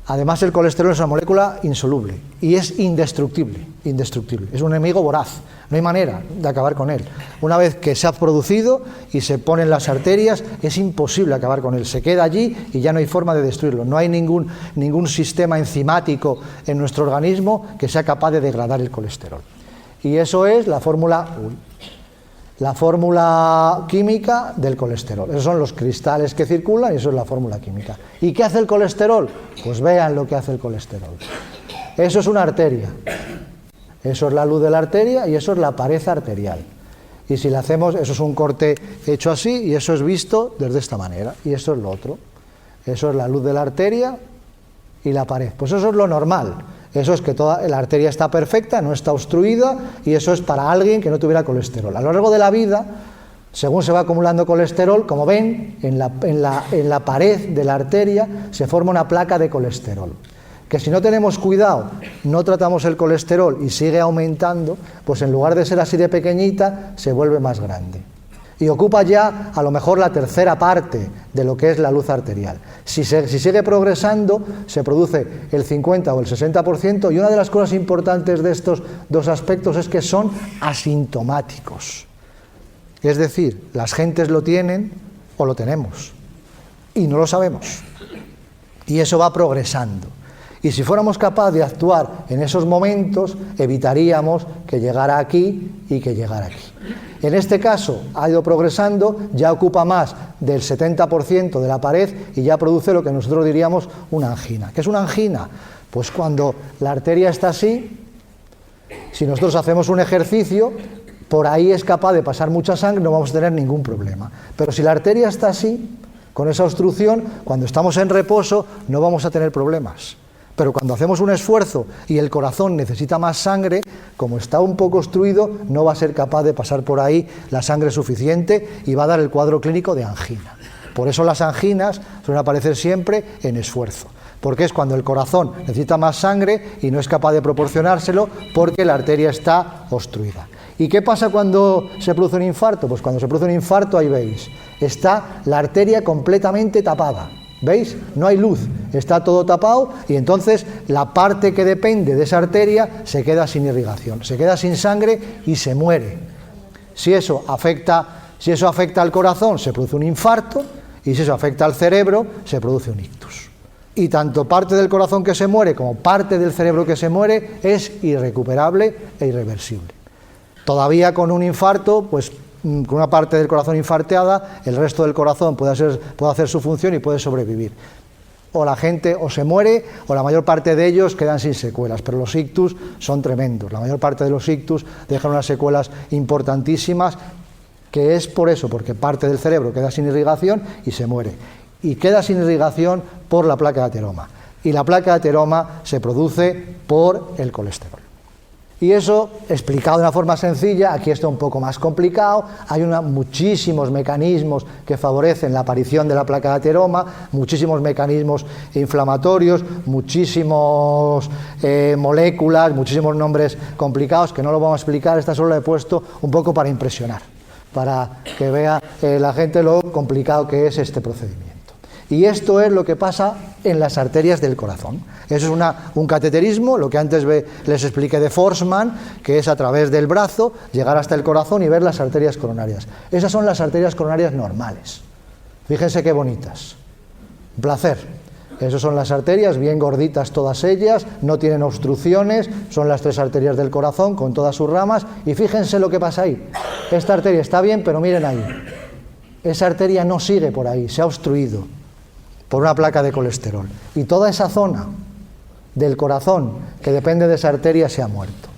Además, el colesterol es una molécula insoluble y es indestructible. Es un enemigo voraz. No hay manera de acabar con él. Una vez que se ha producido y se pone en las arterias, es imposible acabar con él. Se queda allí y ya no hay forma de destruirlo. No hay ningún sistema enzimático en nuestro organismo que sea capaz de degradar el colesterol. Y eso es la fórmula química del colesterol. Esos son los cristales que circulan y eso es la fórmula química. ¿Y qué hace el colesterol? Pues vean lo que hace el colesterol. Eso es una arteria. Eso es la luz de la arteria y eso es la pared arterial. Y si le hacemos, eso es un corte hecho así y eso es visto desde esta manera. Y eso es lo otro. Eso es la luz de la arteria y la pared. Pues eso es lo normal. Eso es que toda la arteria está perfecta, no está obstruida y eso es para alguien que no tuviera colesterol. A lo largo de la vida, según se va acumulando colesterol, como ven, en la pared de la arteria se forma una placa de colesterol. Que si no tenemos cuidado, no tratamos el colesterol y sigue aumentando, pues en lugar de ser así de pequeñita, se vuelve más grande. Y ocupa ya a lo mejor la tercera parte de lo que es la luz arterial. Si sigue progresando, se produce el 50 o el 60%, y una de las cosas importantes de estos dos aspectos es que son asintomáticos. Es decir, las gentes lo tienen o lo tenemos, y no lo sabemos. Y eso va progresando. Y si fuéramos capaces de actuar en esos momentos, evitaríamos que llegara aquí y que llegara aquí. En este caso ha ido progresando, ya ocupa más del 70% de la pared y ya produce lo que nosotros diríamos una angina. ¿Qué es una angina? Pues cuando la arteria está así, si nosotros hacemos un ejercicio, por ahí es capaz de pasar mucha sangre, no vamos a tener ningún problema. Pero si la arteria está así, con esa obstrucción, cuando estamos en reposo no vamos a tener problemas. Pero cuando hacemos un esfuerzo y el corazón necesita más sangre, como está un poco obstruido, no va a ser capaz de pasar por ahí la sangre suficiente y va a dar el cuadro clínico de angina. Por eso las anginas suelen aparecer siempre en esfuerzo, porque es cuando el corazón necesita más sangre y no es capaz de proporcionárselo porque la arteria está obstruida. ¿Y qué pasa cuando se produce un infarto? Pues cuando se produce un infarto, ahí veis, está la arteria completamente tapada. ¿Veis? No hay luz, está todo tapado y entonces la parte que depende de esa arteria se queda sin irrigación, se queda sin sangre y se muere. Si eso afecta al corazón, se produce un infarto y si eso afecta al cerebro, se produce un ictus. Y tanto parte del corazón que se muere como parte del cerebro que se muere es irrecuperable e irreversible. Todavía con un infarto, pues con una parte del corazón infarteada, el resto del corazón puede hacer su función y puede sobrevivir. O la gente o se muere o la mayor parte de ellos quedan sin secuelas, pero los ictus son tremendos. La mayor parte de los ictus dejan unas secuelas importantísimas, que es por eso, porque parte del cerebro queda sin irrigación y se muere. Y queda sin irrigación por la placa de ateroma. Y la placa de ateroma se produce por el colesterol. Y eso, explicado de una forma sencilla, aquí está un poco más complicado, hay muchísimos mecanismos que favorecen la aparición de la placa de ateroma, muchísimos mecanismos inflamatorios, muchísimas moléculas, muchísimos nombres complicados que no lo vamos a explicar, esta solo la he puesto un poco para impresionar, para que vea la gente lo complicado que es este procedimiento. Y esto es lo que pasa en las arterias del corazón. Eso es un cateterismo, lo que antes les expliqué de Forsman, que es a través del brazo llegar hasta el corazón y ver las arterias coronarias. Esas son las arterias coronarias normales. Fíjense qué bonitas. Un placer. Esas son las arterias, bien gorditas todas ellas, no tienen obstrucciones, son las 3 arterias del corazón con todas sus ramas. Y fíjense lo que pasa ahí. Esta arteria está bien, pero miren ahí. Esa arteria no sigue por ahí, se ha obstruido. por una placa de colesterol. Y toda esa zona del corazón que depende de esa arteria se ha muerto.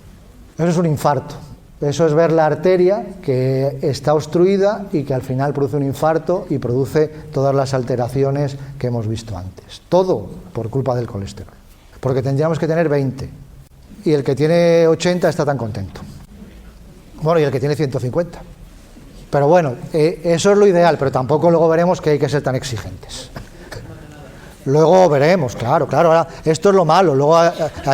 Eso es un infarto. Eso es ver la arteria que está obstruida y que al final produce un infarto y produce todas las alteraciones que hemos visto antes. Todo por culpa del colesterol. Porque tendríamos que tener 20. Y el que tiene 80 está tan contento. Bueno, y el que tiene 150. Pero bueno, eso es lo ideal, pero tampoco luego veremos que hay que ser tan exigentes. Luego veremos, claro, ahora, esto es lo malo. Luego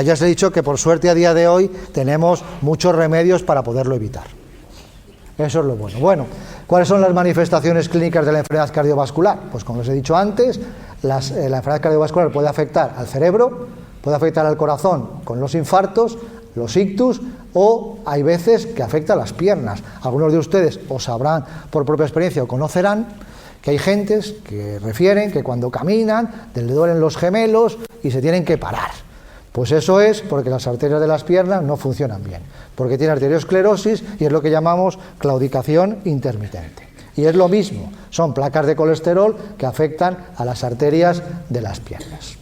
ya os he dicho que por suerte a día de hoy tenemos muchos remedios para poderlo evitar. Eso es lo bueno. Bueno, ¿cuáles son las manifestaciones clínicas de la enfermedad cardiovascular? Pues como os he dicho antes, la enfermedad cardiovascular puede afectar al cerebro, puede afectar al corazón con los infartos, los ictus, o hay veces que afecta a las piernas. Algunos de ustedes o sabrán por propia experiencia o conocerán que hay gentes que refieren que cuando caminan les duelen los gemelos y se tienen que parar. Pues eso es porque las arterias de las piernas no funcionan bien, porque tiene arteriosclerosis y es lo que llamamos claudicación intermitente. Y es lo mismo, son placas de colesterol que afectan a las arterias de las piernas.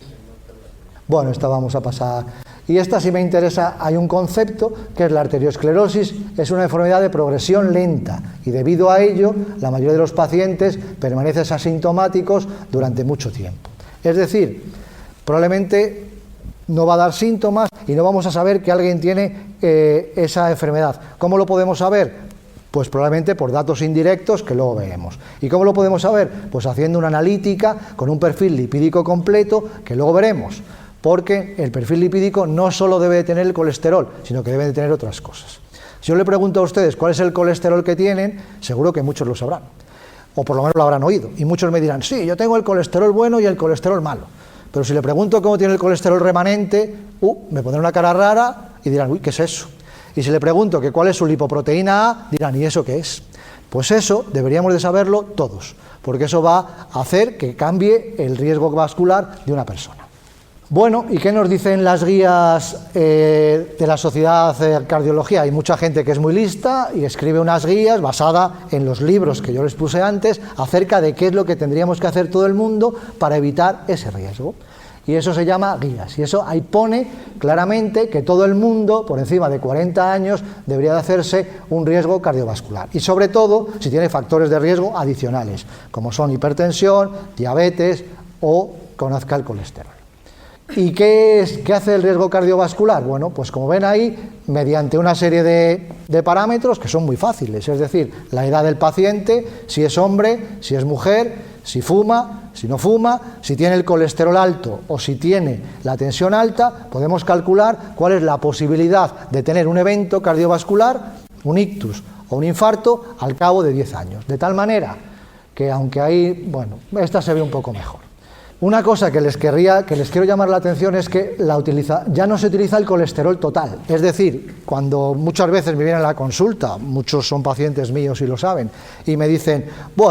Bueno, esta vamos a pasar. Y esta, si me interesa, hay un concepto que es la arteriosclerosis, es una enfermedad de progresión lenta y debido a ello la mayoría de los pacientes permanecen asintomáticos durante mucho tiempo. Es decir, probablemente no va a dar síntomas y no vamos a saber que alguien tiene esa enfermedad. ¿Cómo lo podemos saber? Pues probablemente por datos indirectos que luego veremos. ¿Y cómo lo podemos saber? Pues haciendo una analítica con un perfil lipídico completo que luego veremos. Porque el perfil lipídico no solo debe de tener el colesterol, sino que debe de tener otras cosas. Si yo le pregunto a ustedes cuál es el colesterol que tienen, seguro que muchos lo sabrán, o por lo menos lo habrán oído, y muchos me dirán, sí, yo tengo el colesterol bueno y el colesterol malo, pero si le pregunto cómo tiene el colesterol remanente, me pondrán una cara rara y dirán, uy, ¿qué es eso? Y si le pregunto que cuál es su lipoproteína A, dirán, ¿y eso qué es? Pues eso deberíamos de saberlo todos, porque eso va a hacer que cambie el riesgo vascular de una persona. Bueno, ¿y qué nos dicen las guías de la Sociedad de Cardiología? Hay mucha gente que es muy lista y escribe unas guías basadas en los libros que yo les puse antes acerca de qué es lo que tendríamos que hacer todo el mundo para evitar ese riesgo. Y eso se llama guías. Y eso ahí pone claramente que todo el mundo, por encima de 40 años, debería de hacerse un riesgo cardiovascular. Y sobre todo, si tiene factores de riesgo adicionales, como son hipertensión, diabetes o conozca el colesterol. ¿Y qué hace el riesgo cardiovascular? Bueno, pues como ven ahí, mediante una serie de parámetros que son muy fáciles, es decir, la edad del paciente, si es hombre, si es mujer, si fuma, si no fuma, si tiene el colesterol alto o si tiene la tensión alta, podemos calcular cuál es la posibilidad de tener un evento cardiovascular, un ictus o un infarto al cabo de 10 años. De tal manera que aunque ahí, bueno, esta se ve un poco mejor. Una cosa que les quiero llamar la atención es que ya no se utiliza el colesterol total. Es decir, cuando muchas veces me vienen a la consulta, muchos son pacientes míos y lo saben, y me dicen,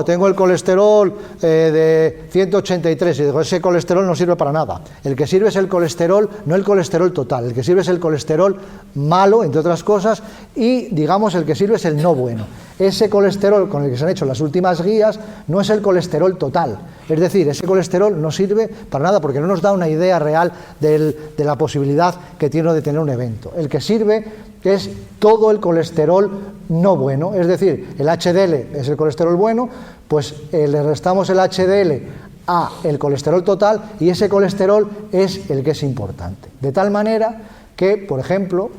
tengo el colesterol de 183, y digo, ese colesterol no sirve para nada. El que sirve es el colesterol, no el colesterol total, el que sirve es el colesterol malo, entre otras cosas, y digamos el que sirve es el no bueno. Ese colesterol con el que se han hecho las últimas guías no es el colesterol total, es decir, ese colesterol no sirve para nada porque no nos da una idea real de la posibilidad que tiene de tener un evento. El que sirve es todo el colesterol no bueno, es decir, el HDL es el colesterol bueno, pues le restamos el HDL a el colesterol total y ese colesterol es el que es importante. De tal manera que, por ejemplo,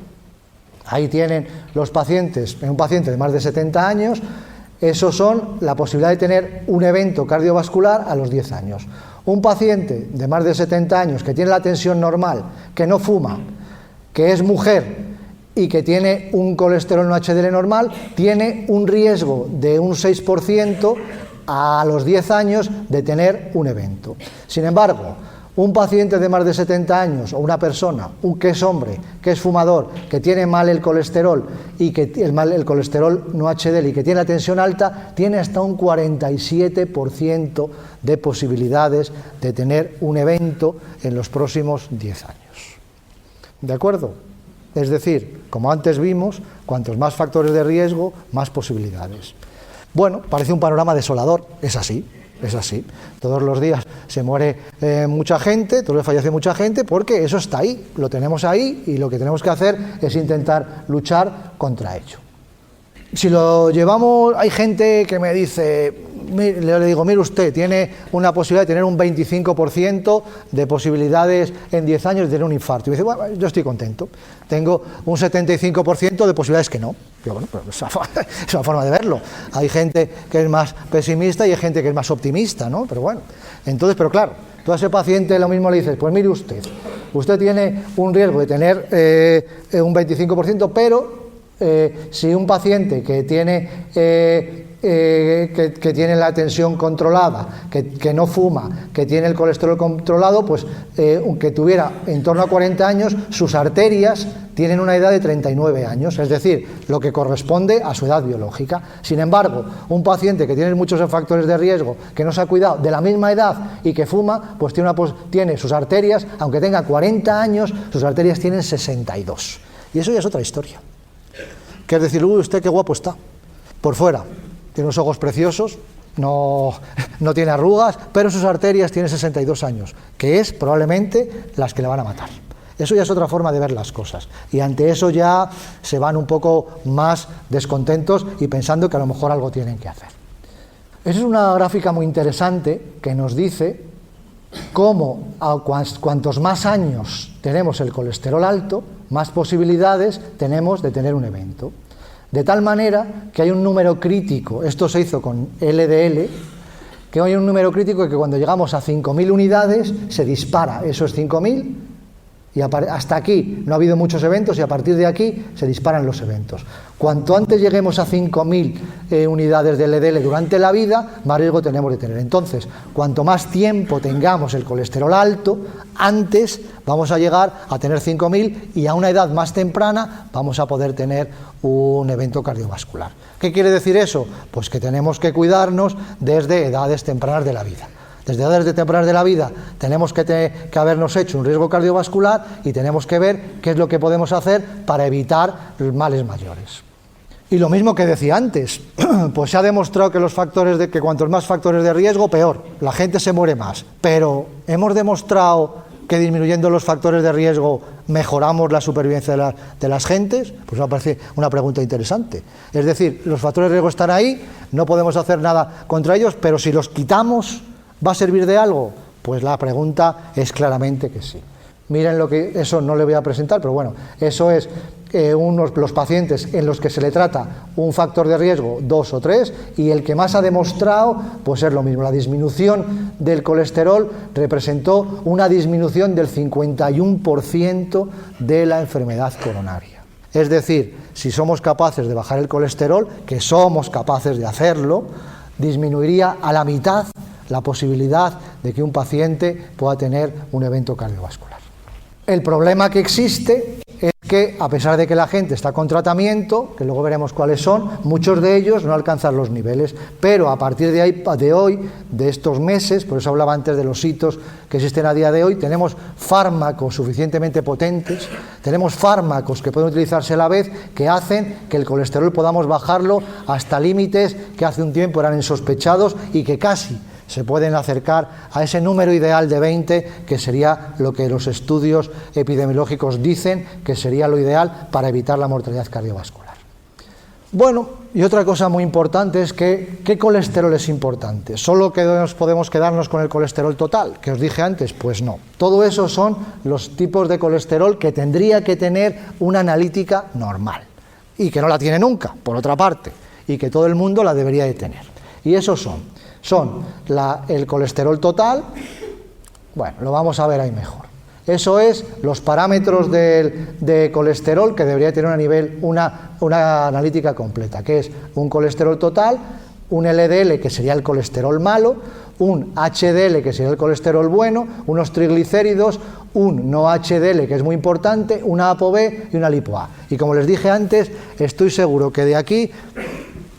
ahí tienen los pacientes, en un paciente de más de 70 años, esos son la posibilidad de tener un evento cardiovascular a los 10 años. Un paciente de más de 70 años que tiene la tensión normal, que no fuma, que es mujer y que tiene un colesterol no HDL normal, tiene un riesgo de un 6% a los 10 años de tener un evento. Sin embargo, un paciente de más de 70 años o una persona que es hombre, que es fumador, que tiene mal el colesterol y que el colesterol no HDL y que tiene la tensión alta, tiene hasta un 47% de posibilidades de tener un evento en los próximos 10 años. ¿De acuerdo? Es decir, como antes vimos, cuantos más factores de riesgo, más posibilidades. Bueno, parece un panorama desolador, es así. Es así. Todos los días se muere mucha gente, todos los días fallece mucha gente, porque eso está ahí, lo tenemos ahí, y lo que tenemos que hacer es intentar luchar contra ello. Si lo llevamos, hay gente que me dice, le digo, mire usted, tiene una posibilidad de tener un 25% de posibilidades en 10 años de tener un infarto. Y me dice, bueno, yo estoy contento, tengo un 75% de posibilidades que no. Yo, bueno, pues es una forma de verlo. Hay gente que es más pesimista y hay gente que es más optimista, ¿no? Pero bueno, entonces, pero claro, tú a ese paciente lo mismo le dices, pues mire usted tiene un riesgo de tener un 25%, pero si un paciente que tiene la tensión controlada, que no fuma, que tiene el colesterol controlado, pues que tuviera en torno a 40 años, sus arterias tienen una edad de 39 años, es decir, lo que corresponde a su edad biológica. Sin embargo, un paciente que tiene muchos factores de riesgo, que no se ha cuidado, de la misma edad y que fuma, pues tiene sus arterias, aunque tenga 40 años, sus arterias tienen 62. Y eso ya es otra historia. Que es decir, uy, usted qué guapo está, por fuera, tiene unos ojos preciosos, no tiene arrugas, pero sus arterias tienen 62 años, que es probablemente las que le van a matar. Eso ya es otra forma de ver las cosas, y ante eso ya se van un poco más descontentos y pensando que a lo mejor algo tienen que hacer. Esa es una gráfica muy interesante que nos dice cómo cuantos más años tenemos el colesterol alto, más posibilidades tenemos de tener un evento. De tal manera que hay un número crítico, esto se hizo con LDL, que hay un número crítico que cuando llegamos a 5.000 unidades se dispara, eso es 5.000, y hasta aquí no ha habido muchos eventos y a partir de aquí se disparan los eventos. Cuanto antes lleguemos a 5.000 unidades de LDL durante la vida, más riesgo tenemos de tener. Entonces, cuanto más tiempo tengamos el colesterol alto, antes vamos a llegar a tener 5.000 y a una edad más temprana vamos a poder tener un evento cardiovascular. ¿Qué quiere decir eso? Pues que tenemos que cuidarnos desde edades tempranas de la vida. Desde edades tempranas de la vida tenemos que habernos hecho un riesgo cardiovascular y tenemos que ver qué es lo que podemos hacer para evitar los males mayores. Y lo mismo que decía antes, pues se ha demostrado que cuantos más factores de riesgo, peor, la gente se muere más. Pero hemos demostrado que disminuyendo los factores de riesgo mejoramos la supervivencia de las gentes, pues me parece una pregunta interesante. Es decir, los factores de riesgo están ahí, no podemos hacer nada contra ellos, pero si los quitamos, ¿va a servir de algo? Pues la pregunta es claramente que sí. Miren eso no le voy a presentar, pero bueno, eso es los pacientes en los que se le trata un factor de riesgo 2 o 3 y el que más ha demostrado pues es lo mismo. La disminución del colesterol representó una disminución del 51% de la enfermedad coronaria. Es decir, si somos capaces de bajar el colesterol, que somos capaces de hacerlo, disminuiría a la mitad la posibilidad de que un paciente pueda tener un evento cardiovascular. El problema que existe es que, a pesar de que la gente está con tratamiento, que luego veremos cuáles son, muchos de ellos no alcanzan los niveles, pero a partir de hoy, de estos meses, por eso hablaba antes de los hitos que existen a día de hoy, tenemos fármacos suficientemente potentes, tenemos fármacos que pueden utilizarse a la vez, que hacen que el colesterol podamos bajarlo hasta límites que hace un tiempo eran insospechados y que casi se pueden acercar a ese número ideal de 20, que sería lo que los estudios epidemiológicos dicen que sería lo ideal para evitar la mortalidad cardiovascular. Bueno, y otra cosa muy importante es que ¿qué colesterol es importante? ¿Solo podemos quedarnos con el colesterol total, que os dije antes? Pues no. Todo eso son los tipos de colesterol que tendría que tener una analítica normal, y que no la tiene nunca, por otra parte, y que todo el mundo la debería de tener. Y esos son el colesterol total, bueno, lo vamos a ver ahí mejor. Eso es los parámetros de colesterol que debería tener una analítica completa, que es un colesterol total, un LDL, que sería el colesterol malo, un HDL, que sería el colesterol bueno, unos triglicéridos, un no HDL, que es muy importante, una ApoB y una lipo-A. Y como les dije antes, estoy seguro que de aquí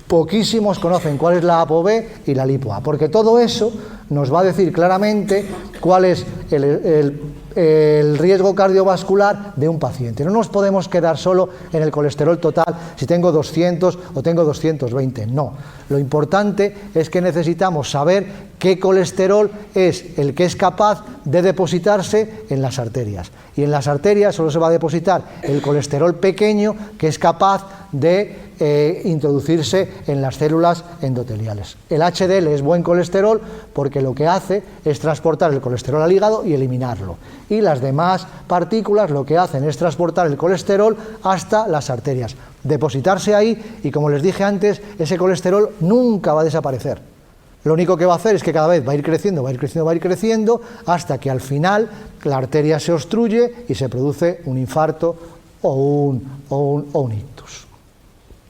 poquísimos conocen cuál es la ApoB y la lipo-A, porque todo eso nos va a decir claramente cuál es el riesgo cardiovascular de un paciente. No nos podemos quedar solo en el colesterol total, si tengo 200 o tengo 220, no. Lo importante es que necesitamos saber qué colesterol es el que es capaz de depositarse en las arterias. Y en las arterias solo se va a depositar el colesterol pequeño que es capaz de introducirse en las células endoteliales. El HDL es buen colesterol porque lo que hace es transportar el colesterol al hígado y eliminarlo. Y las demás partículas lo que hacen es transportar el colesterol hasta las arterias, depositarse ahí y, como les dije antes, ese colesterol nunca va a desaparecer. Lo único que va a hacer es que cada vez va a ir creciendo, va a ir creciendo, va a ir creciendo, hasta que al final la arteria se obstruye y se produce un infarto o un ictus.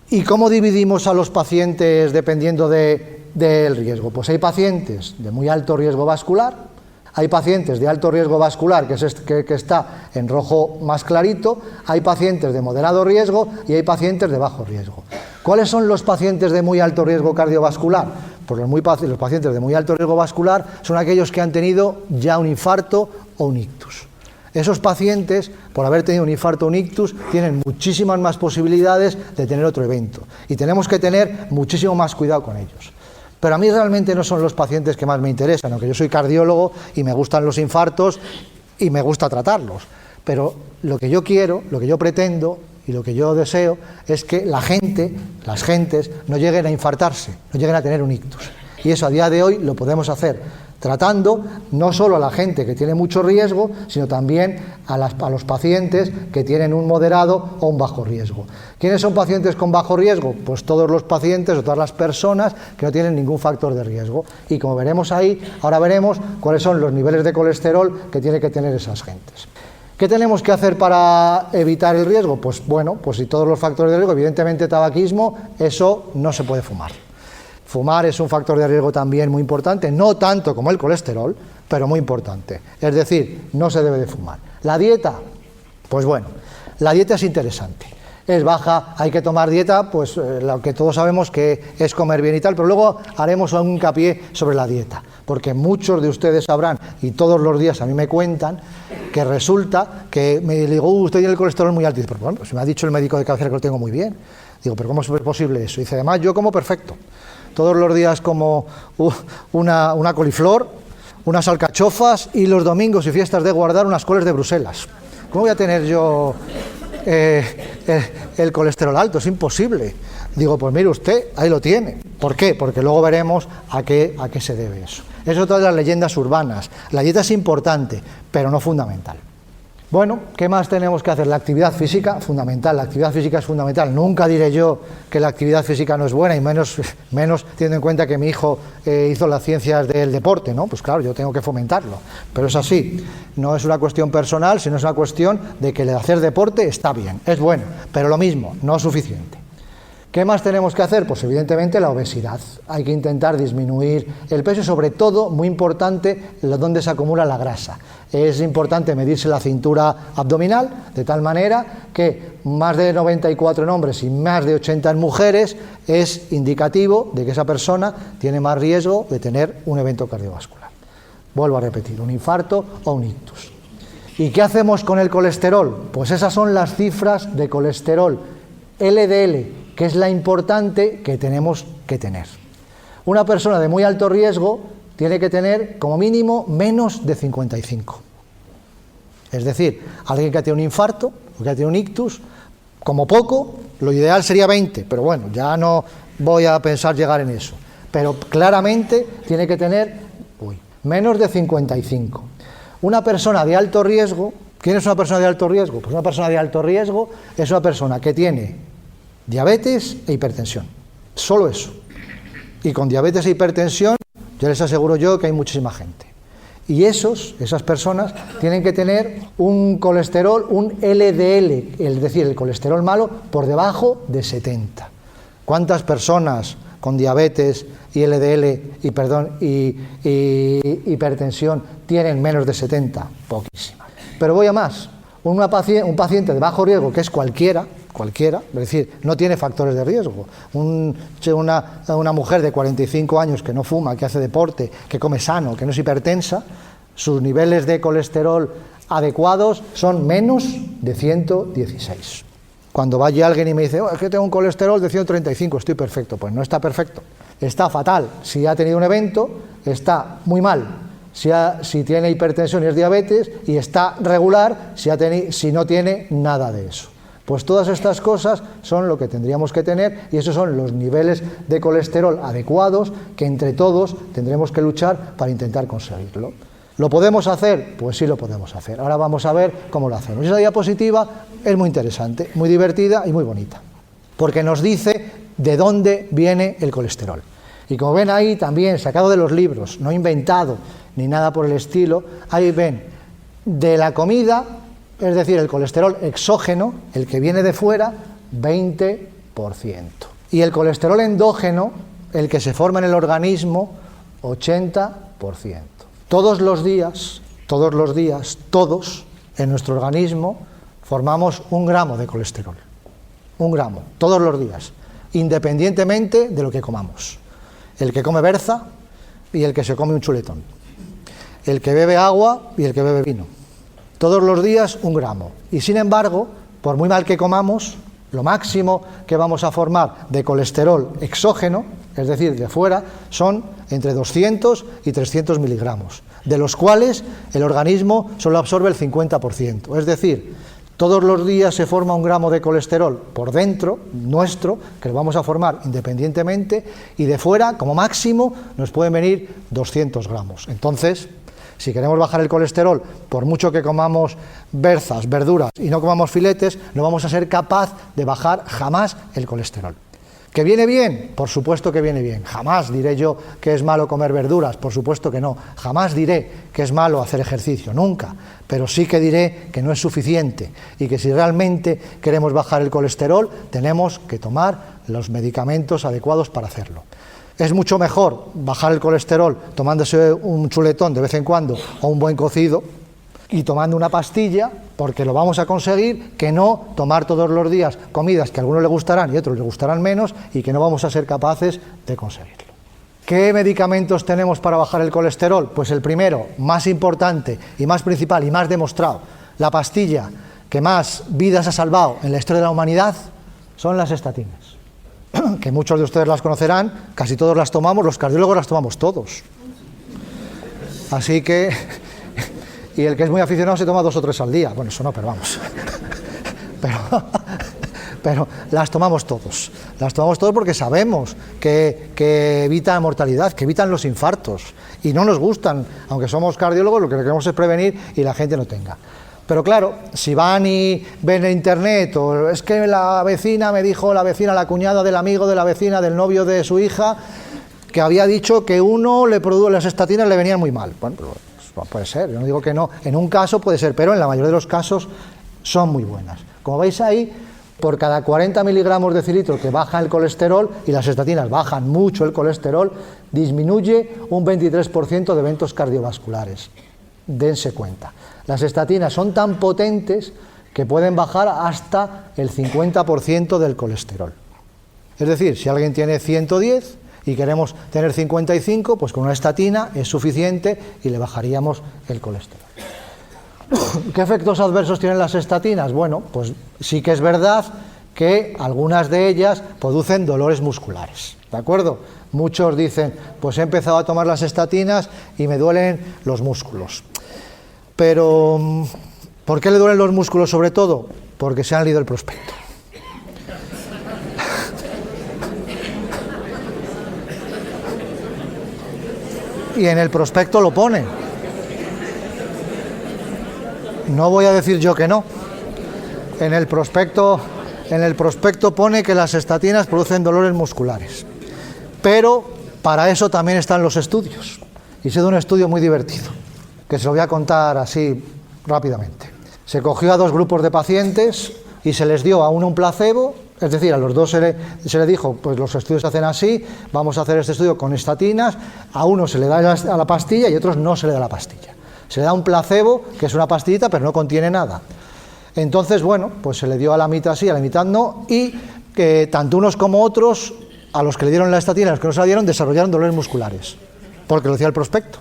¿Y cómo dividimos a los pacientes dependiendo del riesgo? Pues hay pacientes de muy alto riesgo vascular, hay pacientes de alto riesgo vascular, que está en rojo más clarito, hay pacientes de moderado riesgo y hay pacientes de bajo riesgo. ¿Cuáles son los pacientes de muy alto riesgo cardiovascular? Pues los pacientes de muy alto riesgo vascular son aquellos que han tenido ya un infarto o un ictus. Esos pacientes, por haber tenido un infarto o un ictus, tienen muchísimas más posibilidades de tener otro evento. Y tenemos que tener muchísimo más cuidado con ellos. Pero a mí realmente no son los pacientes que más me interesan, aunque yo soy cardiólogo y me gustan los infartos y me gusta tratarlos. Pero lo que yo quiero, lo que yo pretendo y lo que yo deseo es que las gentes no lleguen a infartarse, no lleguen a tener un ictus. Y eso a día de hoy lo podemos hacer tratando no solo a la gente que tiene mucho riesgo, sino también a los pacientes que tienen un moderado o un bajo riesgo. ¿Quiénes son pacientes con bajo riesgo? Pues todos los pacientes o todas las personas que no tienen ningún factor de riesgo. Y como veremos ahí, ahora veremos cuáles son los niveles de colesterol que tienen que tener esas gentes. ¿Qué tenemos que hacer para evitar el riesgo? Pues bueno, pues si todos los factores de riesgo, evidentemente tabaquismo, eso no se puede fumar. Fumar es un factor de riesgo también muy importante, no tanto como el colesterol, pero muy importante. Es decir, no se debe de fumar. La dieta, pues bueno, la dieta es interesante. Es baja, hay que tomar dieta, pues lo que todos sabemos que es comer bien y tal, pero luego haremos un hincapié sobre la dieta, porque muchos de ustedes sabrán, y todos los días a mí me cuentan, que resulta que me digo, usted tiene el colesterol muy alto, y dice, pero bueno, pues me ha dicho el médico de cabecera que lo tengo muy bien. Digo, pero ¿cómo es posible eso? Y dice, además yo como perfecto. Todos los días como una coliflor, unas alcachofas y los domingos y fiestas de guardar unas coles de Bruselas. ¿Cómo voy a tener yo el colesterol alto? Es imposible. Digo, pues mire usted, ahí lo tiene. ¿Por qué? Porque luego veremos a qué se debe eso. Es otra de las leyendas urbanas. La dieta es importante, pero no fundamental. Bueno, ¿qué más tenemos que hacer? La actividad física, fundamental. La actividad física es fundamental. Nunca diré yo que la actividad física no es buena, y menos teniendo en cuenta que mi hijo hizo las ciencias del deporte, ¿no? Pues claro, yo tengo que fomentarlo. Pero es así. No es una cuestión personal, sino es una cuestión de que el hacer deporte está bien, es bueno, pero lo mismo, no es suficiente. ¿Qué más tenemos que hacer? Pues evidentemente la obesidad. Hay que intentar disminuir el peso y, sobre todo, muy importante, donde se acumula la grasa. Es importante medirse la cintura abdominal, de tal manera que más de 94 en hombres y más de 80 en mujeres es indicativo de que esa persona tiene más riesgo de tener un evento cardiovascular. Vuelvo a repetir, un infarto o un ictus. ¿Y qué hacemos con el colesterol? Pues esas son las cifras de colesterol LDL, que es la importante que tenemos que tener. Una persona de muy alto riesgo tiene que tener como mínimo menos de 55. Es decir, alguien que ha tenido un infarto o que ha tenido un ictus, como poco, lo ideal sería 20, pero bueno, ya no voy a pensar llegar en eso. Pero claramente tiene que tener menos de 55. Una persona de alto riesgo, ¿quién es una persona de alto riesgo? Pues una persona de alto riesgo es una persona que tiene diabetes e hipertensión, solo eso. Y con diabetes e hipertensión, yo les aseguro yo que hay muchísima gente. Y esas personas tienen que tener un colesterol, un LDL, es decir, el colesterol malo, por debajo de 70. ¿Cuántas personas con diabetes y hipertensión tienen menos de 70? Poquísimas. Pero voy a más. Un paciente de bajo riesgo, que es cualquiera, es decir, no tiene factores de riesgo. Una mujer de 45 años que no fuma, que hace deporte, que come sano, que no es hipertensa, sus niveles de colesterol adecuados son menos de 116. Cuando vaya alguien y me dice, es que tengo un colesterol de 135, estoy perfecto. Pues no está perfecto, está fatal si ha tenido un evento, está muy mal si tiene hipertensión y es diabetes, y está regular si no tiene nada de eso. Pues todas estas cosas son lo que tendríamos que tener, y esos son los niveles de colesterol adecuados que entre todos tendremos que luchar para intentar conseguirlo. ¿Lo podemos hacer? Pues sí lo podemos hacer. Ahora vamos a ver cómo lo hacemos. Esa diapositiva es muy interesante, muy divertida y muy bonita, porque nos dice de dónde viene el colesterol. Y como ven ahí, también sacado de los libros, no inventado ni nada por el estilo, ahí ven de la comida, es decir, el colesterol exógeno, el que viene de fuera, 20%. Y el colesterol endógeno, el que se forma en el organismo, 80%. Todos los días, todos en nuestro organismo formamos 1 gramo de colesterol. 1 gramo, todos los días, independientemente de lo que comamos. El que come berza y el que se come un chuletón. El que bebe agua y el que bebe vino. Todos los días 1 gramo. Y sin embargo, por muy mal que comamos, lo máximo que vamos a formar de colesterol exógeno, es decir, de fuera, son entre 200 y 300 miligramos, de los cuales el organismo solo absorbe el 50%. Es decir, todos los días se forma 1 gramo de colesterol por dentro, nuestro, que lo vamos a formar independientemente, y de fuera, como máximo, nos pueden venir 200 gramos. Entonces, si queremos bajar el colesterol, por mucho que comamos berzas, verduras y no comamos filetes, no vamos a ser capaz de bajar jamás el colesterol. ¿Que viene bien? Por supuesto que viene bien. Jamás diré yo que es malo comer verduras, por supuesto que no. Jamás diré que es malo hacer ejercicio, nunca. Pero sí que diré que no es suficiente y que si realmente queremos bajar el colesterol, tenemos que tomar los medicamentos adecuados para hacerlo. Es mucho mejor bajar el colesterol tomándose un chuletón de vez en cuando o un buen cocido y tomando una pastilla, porque lo vamos a conseguir, que no tomar todos los días comidas que a algunos les gustarán y a otros les gustarán menos y que no vamos a ser capaces de conseguirlo. ¿Qué medicamentos tenemos para bajar el colesterol? Pues el primero, más importante y más principal y más demostrado, la pastilla que más vidas ha salvado en la historia de la humanidad, son las estatinas. Que muchos de ustedes las conocerán, casi todos las tomamos, los cardiólogos las tomamos todos. Así que, y el que es muy aficionado se toma 2 o 3 al día. Bueno, eso no, pero vamos. Pero las tomamos todos. Las tomamos todos porque sabemos que evitan mortalidad, que evitan los infartos. Y no nos gustan, aunque somos cardiólogos, lo que queremos es prevenir y la gente no tenga. Pero claro, si van y ven en internet, o es que la vecina me dijo, la vecina, la cuñada del amigo de la vecina, del novio de su hija, que había dicho que las estatinas le venían muy mal. Bueno, pues puede ser, yo no digo que no, en un caso puede ser, pero en la mayoría de los casos son muy buenas. Como veis ahí, por cada 40 miligramos de decilitro que baja el colesterol, y las estatinas bajan mucho el colesterol, disminuye un 23% de eventos cardiovasculares. Dense cuenta. Las estatinas son tan potentes que pueden bajar hasta el 50% del colesterol. Es decir, si alguien tiene 110 y queremos tener 55, pues con una estatina es suficiente y le bajaríamos el colesterol. ¿Qué efectos adversos tienen las estatinas? Bueno, pues sí que es verdad que algunas de ellas producen dolores musculares, ¿de acuerdo? Muchos dicen, pues he empezado a tomar las estatinas y me duelen los músculos. Pero, ¿por qué le duelen los músculos sobre todo? Porque se han leído el prospecto. Y en el prospecto lo pone. No voy a decir yo que no. En el prospecto pone que las estatinas producen dolores musculares. Pero para eso también están los estudios. Y se da un estudio muy divertido, que se lo voy a contar así rápidamente. Se cogió a 2 grupos de pacientes y se les dio a uno un placebo, es decir, a los dos se le dijo, pues los estudios se hacen así, vamos a hacer este estudio con estatinas, a uno se le da a la pastilla y a otros no se le da la pastilla. Se le da un placebo, que es una pastillita, pero no contiene nada. Entonces, bueno, pues se le dio a la mitad sí, a la mitad no, y que tanto unos como otros, a los que le dieron la estatina y a los que no se la dieron, desarrollaron dolores musculares, porque lo decía el prospecto.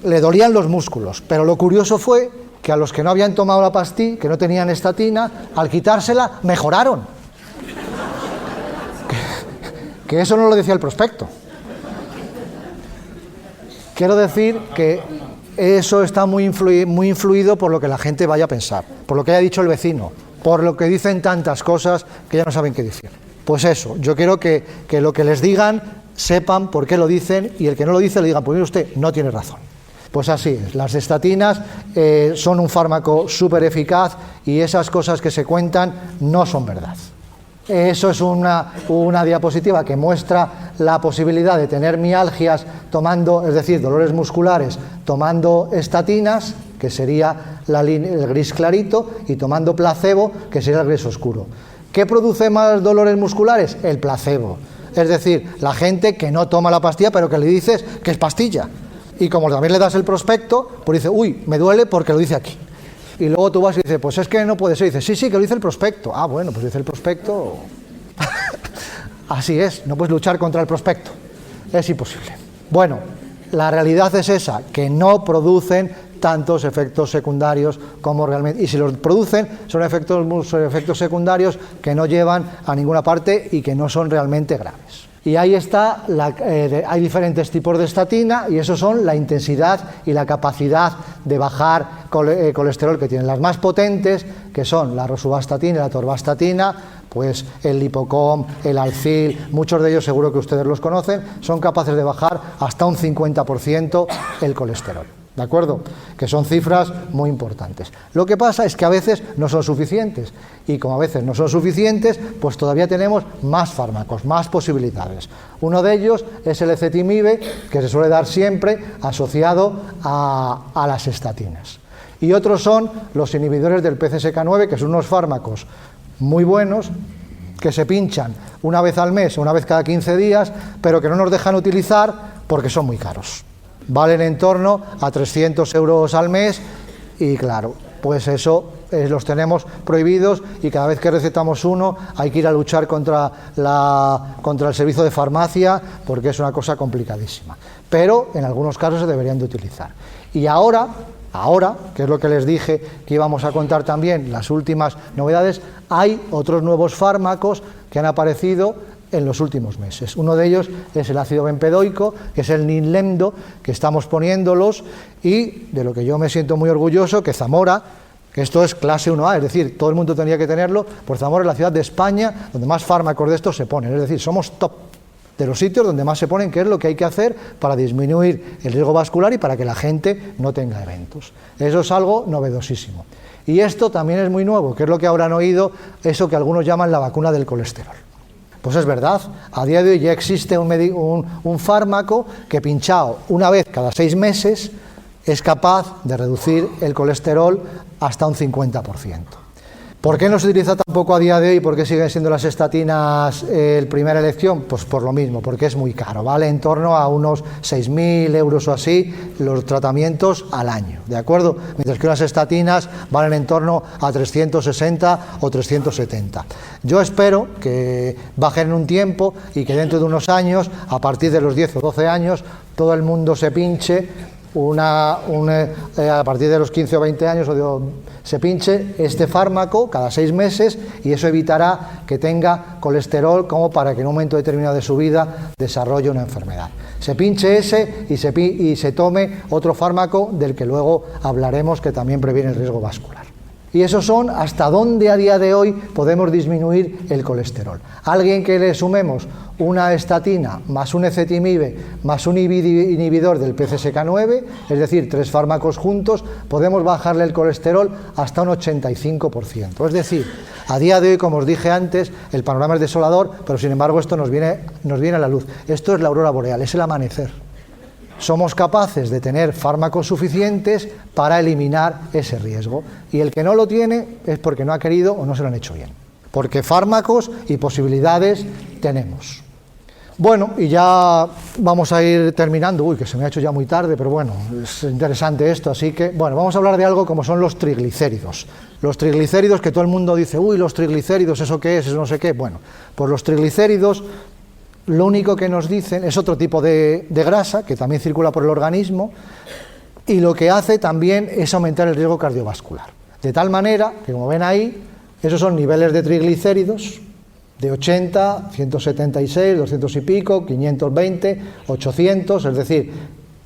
Le dolían los músculos, pero lo curioso fue que a los que no habían tomado la pastilla, que no tenían estatina, al quitársela, mejoraron. que eso no lo decía el prospecto. Quiero decir que eso está muy influido por lo que la gente vaya a pensar, por lo que haya dicho el vecino, por lo que dicen tantas cosas que ya no saben qué decir. Pues eso, yo quiero que lo que les digan sepan por qué lo dicen, y el que no lo dice le digan, pues mire usted, no tiene razón. Pues así es, las estatinas son un fármaco súper eficaz y esas cosas que se cuentan no son verdad. Eso es una diapositiva que muestra la posibilidad de tener mialgias tomando, es decir, dolores musculares, tomando estatinas, que sería el gris clarito, y tomando placebo, que sería el gris oscuro. ¿Qué produce más dolores musculares? El placebo. Es decir, la gente que no toma la pastilla, pero que le dices que es pastilla. Y como también le das el prospecto, pues dice, uy, me duele porque lo dice aquí. Y luego tú vas y dices, pues es que no puede ser. Y dices, sí, que lo dice el prospecto. Ah, bueno, pues dice el prospecto. Así es, no puedes luchar contra el prospecto. Es imposible. Bueno, la realidad es esa, que no producen tantos efectos secundarios como realmente. Y si los producen, son efectos secundarios que no llevan a ninguna parte y que no son realmente graves. Y ahí está, hay diferentes tipos de estatina y esos son la intensidad y la capacidad de bajar colesterol que tienen. Las más potentes, que son la rosuvastatina y la atorvastatina, pues el Lipocom, el Alcil, muchos de ellos seguro que ustedes los conocen, son capaces de bajar hasta un 50% el colesterol. ¿De acuerdo? Que son cifras muy importantes. Lo que pasa es que a veces no son suficientes y como a veces no son suficientes, pues todavía tenemos más fármacos, más posibilidades. Uno de ellos es el ezetimibe, que se suele dar siempre asociado a las estatinas. Y otros son los inhibidores del PCSK9, que son unos fármacos muy buenos, que se pinchan una vez al mes, una vez cada 15 días, pero que no nos dejan utilizar porque son muy caros. Valen en torno a 300 euros al mes y claro, pues eso los tenemos prohibidos y cada vez que recetamos uno hay que ir a luchar contra el servicio de farmacia porque es una cosa complicadísima. Pero en algunos casos se deberían de utilizar. Y ahora, que es lo que les dije que íbamos a contar también, las últimas novedades, hay otros nuevos fármacos que han aparecido en los últimos meses. Uno de ellos es el ácido bempedoico, que es el Ninlemdo, que estamos poniéndolos, y de lo que yo me siento muy orgulloso, que Zamora, que esto es clase 1A, es decir, todo el mundo tendría que tenerlo, pues Zamora es la ciudad de España donde más fármacos de estos se ponen, es decir, somos top de los sitios donde más se ponen, qué es lo que hay que hacer para disminuir el riesgo vascular y para que la gente no tenga eventos. Eso es algo novedosísimo. Y esto también es muy nuevo, que es lo que habrán oído, eso que algunos llaman la vacuna del colesterol. Pues es verdad, a día de hoy ya existe un fármaco que pinchado una vez cada 6 meses es capaz de reducir el colesterol hasta un 50%. ¿Por qué no se utiliza tampoco a día de hoy? ¿Por qué siguen siendo las estatinas primera elección? Pues por lo mismo, porque es muy caro, vale en torno a unos 6.000 euros o así los tratamientos al año, ¿de acuerdo? Mientras que unas estatinas valen en torno a 360 o 370. Yo espero que bajen en un tiempo y que dentro de unos años, a partir de los 10 o 12 años, todo el mundo se pinche a partir de los 15 o 20 años se pinche este fármaco cada 6 meses y eso evitará que tenga colesterol como para que en un momento determinado de su vida desarrolle una enfermedad. Se pinche ese y se tome otro fármaco del que luego hablaremos que también previene el riesgo vascular. Y esos son hasta dónde a día de hoy podemos disminuir el colesterol. Alguien que le sumemos una estatina más un ezetimibe más un inhibidor del PCSK9, es decir, 3 fármacos juntos, podemos bajarle el colesterol hasta un 85%. Es decir, a día de hoy, como os dije antes, el panorama es desolador, pero sin embargo esto nos viene a la luz. Esto es la aurora boreal, es el amanecer. Somos capaces de tener fármacos suficientes para eliminar ese riesgo. Y el que no lo tiene es porque no ha querido o no se lo han hecho bien. Porque fármacos y posibilidades tenemos. Bueno, y ya vamos a ir terminando. Uy, que se me ha hecho ya muy tarde, pero bueno, es interesante esto. Así que, bueno, vamos a hablar de algo como son los triglicéridos. Los triglicéridos que todo el mundo dice, uy, los triglicéridos, ¿eso qué es? Eso no sé qué. Bueno, pues los triglicéridos lo único que nos dicen es otro tipo de grasa que también circula por el organismo y lo que hace también es aumentar el riesgo cardiovascular. De tal manera que, como ven ahí, esos son niveles de triglicéridos de 80, 176, 200 y pico, 520, 800, es decir,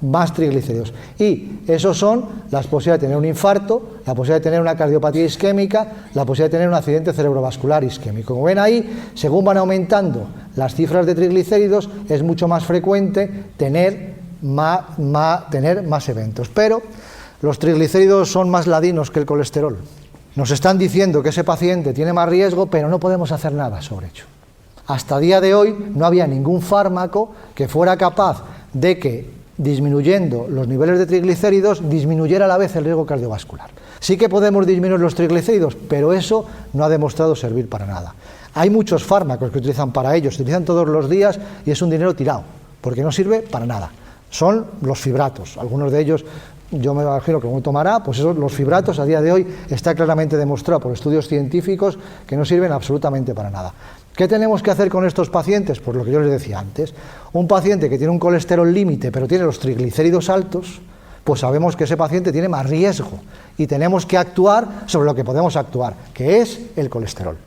más triglicéridos. Y esos son las posibilidades de tener un infarto, la posibilidad de tener una cardiopatía isquémica, la posibilidad de tener un accidente cerebrovascular isquémico. Como ven ahí, según van aumentando las cifras de triglicéridos, es mucho más frecuente tener más eventos. Pero los triglicéridos son más ladinos que el colesterol. Nos están diciendo que ese paciente tiene más riesgo, pero no podemos hacer nada sobre ello. Hasta día de hoy no había ningún fármaco que fuera capaz de que, disminuyendo los niveles de triglicéridos, disminuyera a la vez el riesgo cardiovascular. Sí que podemos disminuir los triglicéridos, pero eso no ha demostrado servir para nada. Hay muchos fármacos que utilizan para ello, se utilizan todos los días y es un dinero tirado, porque no sirve para nada. Son los fibratos, algunos de ellos yo me imagino que uno tomará, pues esos, los fibratos a día de hoy está claramente demostrado por estudios científicos que no sirven absolutamente para nada. ¿Qué tenemos que hacer con estos pacientes? Pues lo que yo les decía antes, un paciente que tiene un colesterol límite pero tiene los triglicéridos altos, pues sabemos que ese paciente tiene más riesgo y tenemos que actuar sobre lo que podemos actuar, que es el colesterol.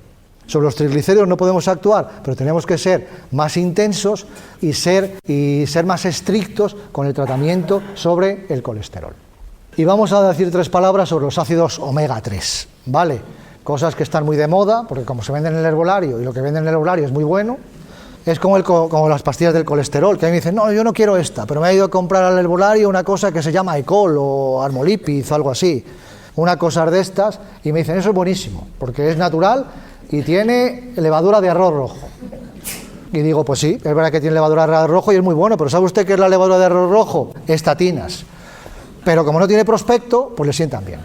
Sobre los triglicéridos no podemos actuar, pero tenemos que ser más intensos y ser más estrictos con el tratamiento sobre el colesterol. Y vamos a decir 3 palabras sobre los ácidos omega 3, ¿vale? Cosas que están muy de moda, porque como se venden en el herbolario y lo que venden en el herbolario es muy bueno, es como las pastillas del colesterol, que a mí me dicen, no, yo no quiero esta, pero me he ido a comprar al herbolario una cosa que se llama Ecol o Armolipid o algo así, una cosa de estas, y me dicen, eso es buenísimo, porque es natural y tiene levadura de arroz rojo. Y digo, pues sí, es verdad que tiene levadura de arroz rojo y es muy bueno, pero ¿sabe usted qué es la levadura de arroz rojo? Estatinas. Pero como no tiene prospecto, pues le sientan bien.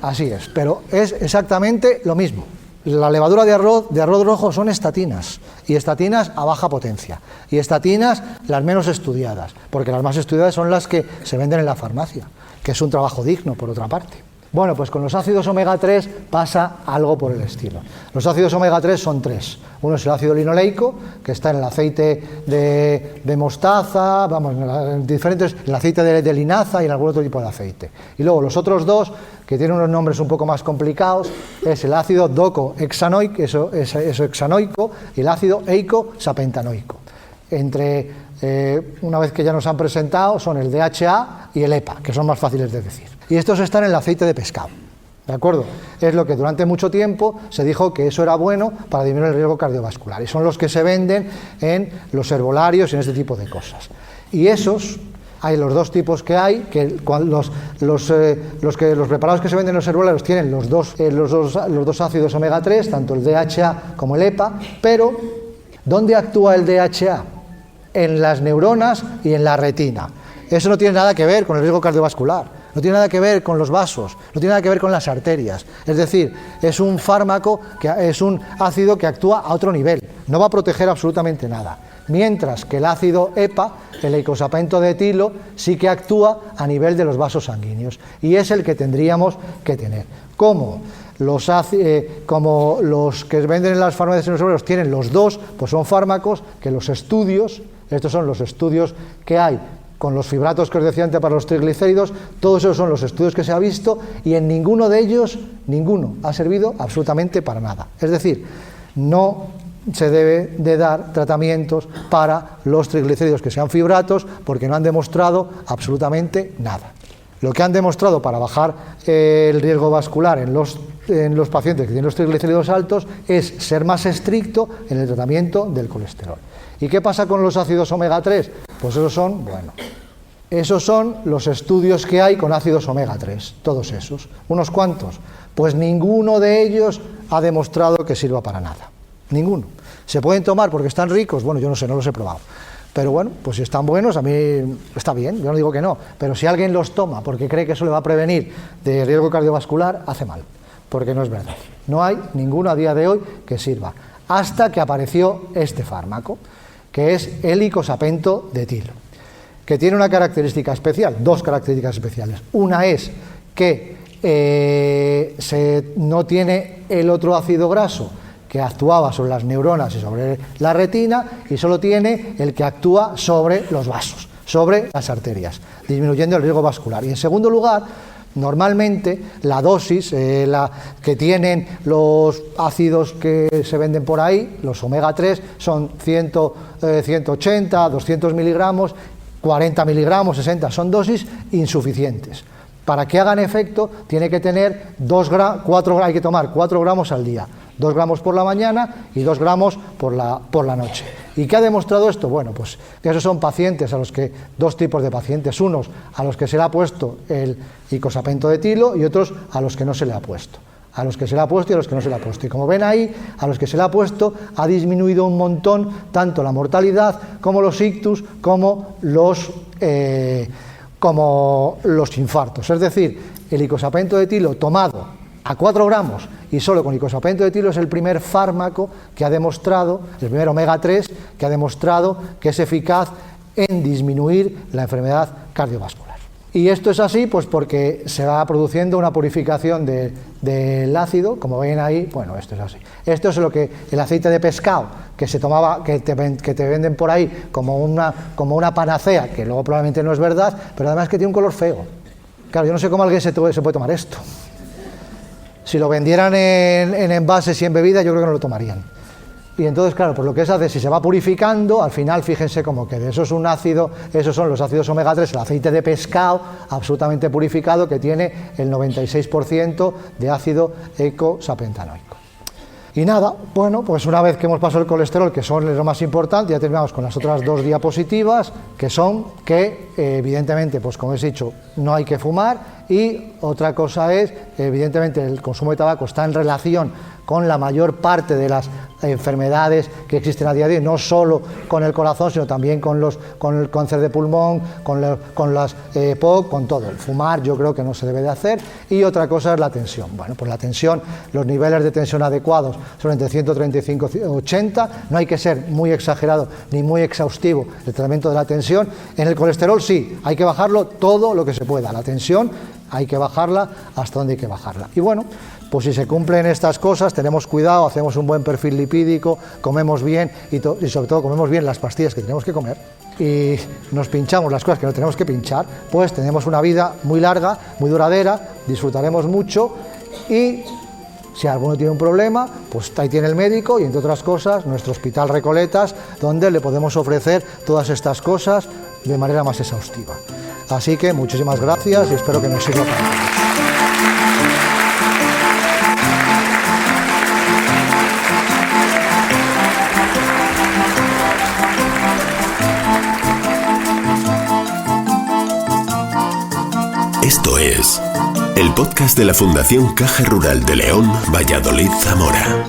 Así es, pero es exactamente lo mismo. La levadura de arroz rojo son estatinas, y estatinas a baja potencia, y estatinas las menos estudiadas, porque las más estudiadas son las que se venden en la farmacia, que es un trabajo digno, por otra parte. Bueno, pues con los ácidos omega 3 pasa algo por el estilo. Los ácidos omega 3 son 3. Uno es el ácido linoleico, que está en el aceite de mostaza, vamos, en el aceite de linaza y en algún otro tipo de aceite. Y luego los otros 2, que tienen unos nombres un poco más complicados, es el ácido docohexanoico, hexanoico, y el ácido eicosapentanoico. Una vez que ya nos han presentado, son el DHA y el EPA, que son más fáciles de decir. Y estos están en el aceite de pescado, ¿de acuerdo? Es lo que durante mucho tiempo se dijo que eso era bueno para disminuir el riesgo cardiovascular. Y son los que se venden en los herbolarios y en este tipo de cosas. Y esos, hay los 2 tipos que hay, que los preparados que se venden en los herbolarios tienen los dos ácidos omega 3, tanto el DHA como el EPA, pero ¿dónde actúa el DHA? En las neuronas y en la retina. Eso no tiene nada que ver con el riesgo cardiovascular. No tiene nada que ver con los vasos, no tiene nada que ver con las arterias. Es decir, es un fármaco, es un ácido que actúa a otro nivel, no va a proteger absolutamente nada. Mientras que el ácido EPA, el eicosapento de etilo, sí que actúa a nivel de los vasos sanguíneos y es el que tendríamos que tener. Como los que venden en las farmacias y en los herbolarios tienen los 2, pues son fármacos que los estudios, estos son los estudios que hay con los fibratos que os decía antes para los triglicéridos, todos esos son los estudios que se ha visto y en ninguno de ellos, ninguno ha servido absolutamente para nada. Es decir, no se debe de dar tratamientos para los triglicéridos que sean fibratos porque no han demostrado absolutamente nada. Lo que han demostrado para bajar el riesgo vascular en los pacientes que tienen los triglicéridos altos es ser más estricto en el tratamiento del colesterol. ¿Y qué pasa con los ácidos omega 3? Pues esos son los estudios que hay con ácidos omega 3, todos esos. ¿Unos cuantos? Pues ninguno de ellos ha demostrado que sirva para nada. Ninguno. ¿Se pueden tomar porque están ricos? Bueno, yo no sé, no los he probado. Pero bueno, pues si están buenos, a mí está bien, yo no digo que no. Pero si alguien los toma porque cree que eso le va a prevenir de riesgo cardiovascular, hace mal, porque no es verdad. No hay ninguno a día de hoy que sirva. Hasta que apareció este fármaco, que es el eicosapento de etilo, que tiene una característica especial, 2 características especiales. Una es que no tiene el otro ácido graso que actuaba sobre las neuronas y sobre la retina, y solo tiene el que actúa sobre los vasos, sobre las arterias, disminuyendo el riesgo vascular. Y en segundo lugar, Normalmente la dosis la que tienen los ácidos que se venden por ahí, los omega 3, son 180, 200 miligramos, 40 miligramos, 60, son dosis insuficientes. Para que hagan efecto tiene que tener hay que tomar 4 gramos al día, 2 gramos por la mañana y 2 gramos por la noche. ¿Y qué ha demostrado esto? Bueno, pues esos son pacientes dos tipos de pacientes, unos a los que se le ha puesto el icosapento de etilo y otros a los que no se le ha puesto. A los que se le ha puesto y a los que no se le ha puesto. Y como ven ahí, a los que se le ha puesto ha disminuido un montón tanto la mortalidad como los ictus, como los infartos. Es decir, el icosapento de etilo tomado a 4 gramos y solo con icosapento de etilo es el primer fármaco que ha demostrado, el primer omega 3 que ha demostrado que es eficaz en disminuir la enfermedad cardiovascular. Y esto es así pues porque se va produciendo una purificación del ácido, como ven ahí, bueno, esto es así. Esto es lo que el aceite de pescado que se tomaba, que te venden por ahí como una panacea, que luego probablemente no es verdad, pero además que tiene un color feo. Claro, yo no sé cómo alguien se puede tomar esto. Si lo vendieran en envases y en bebidas, yo creo que no lo tomarían. Y entonces, claro, pues lo que se hace, si se va purificando, al final, fíjense cómo queda. Eso es un ácido, esos son los ácidos omega 3, el aceite de pescado absolutamente purificado que tiene el 96% de ácido eicosapentanoico. Y nada, bueno, pues una vez que hemos pasado el colesterol, que son lo más importante, ya terminamos con las otras 2 diapositivas, que son que, evidentemente, pues como he dicho, no hay que fumar, y otra cosa es, evidentemente, el consumo de tabaco está en relación con la mayor parte de las enfermedades que existen a día de hoy, no solo con el corazón, sino también con el cáncer de pulmón, con las POC, con todo. El fumar yo creo que no se debe de hacer. Y otra cosa es la tensión. Bueno, pues la tensión, los niveles de tensión adecuados son entre 135 y 80, no hay que ser muy exagerado ni muy exhaustivo el tratamiento de la tensión. En el colesterol sí, hay que bajarlo todo lo que se pueda. La tensión hay que bajarla hasta donde hay que bajarla. Y bueno, pues si se cumplen estas cosas, tenemos cuidado, hacemos un buen perfil lipídico, comemos bien y sobre todo comemos bien las pastillas que tenemos que comer y nos pinchamos las cosas que no tenemos que pinchar, pues tenemos una vida muy larga, muy duradera, disfrutaremos mucho y si alguno tiene un problema, pues ahí tiene el médico y entre otras cosas nuestro Hospital Recoletas, donde le podemos ofrecer todas estas cosas de manera más exhaustiva. Así que muchísimas gracias y espero que nos sirva para todos. Esto es el podcast de la Fundación Caja Rural de León, Valladolid, Zamora.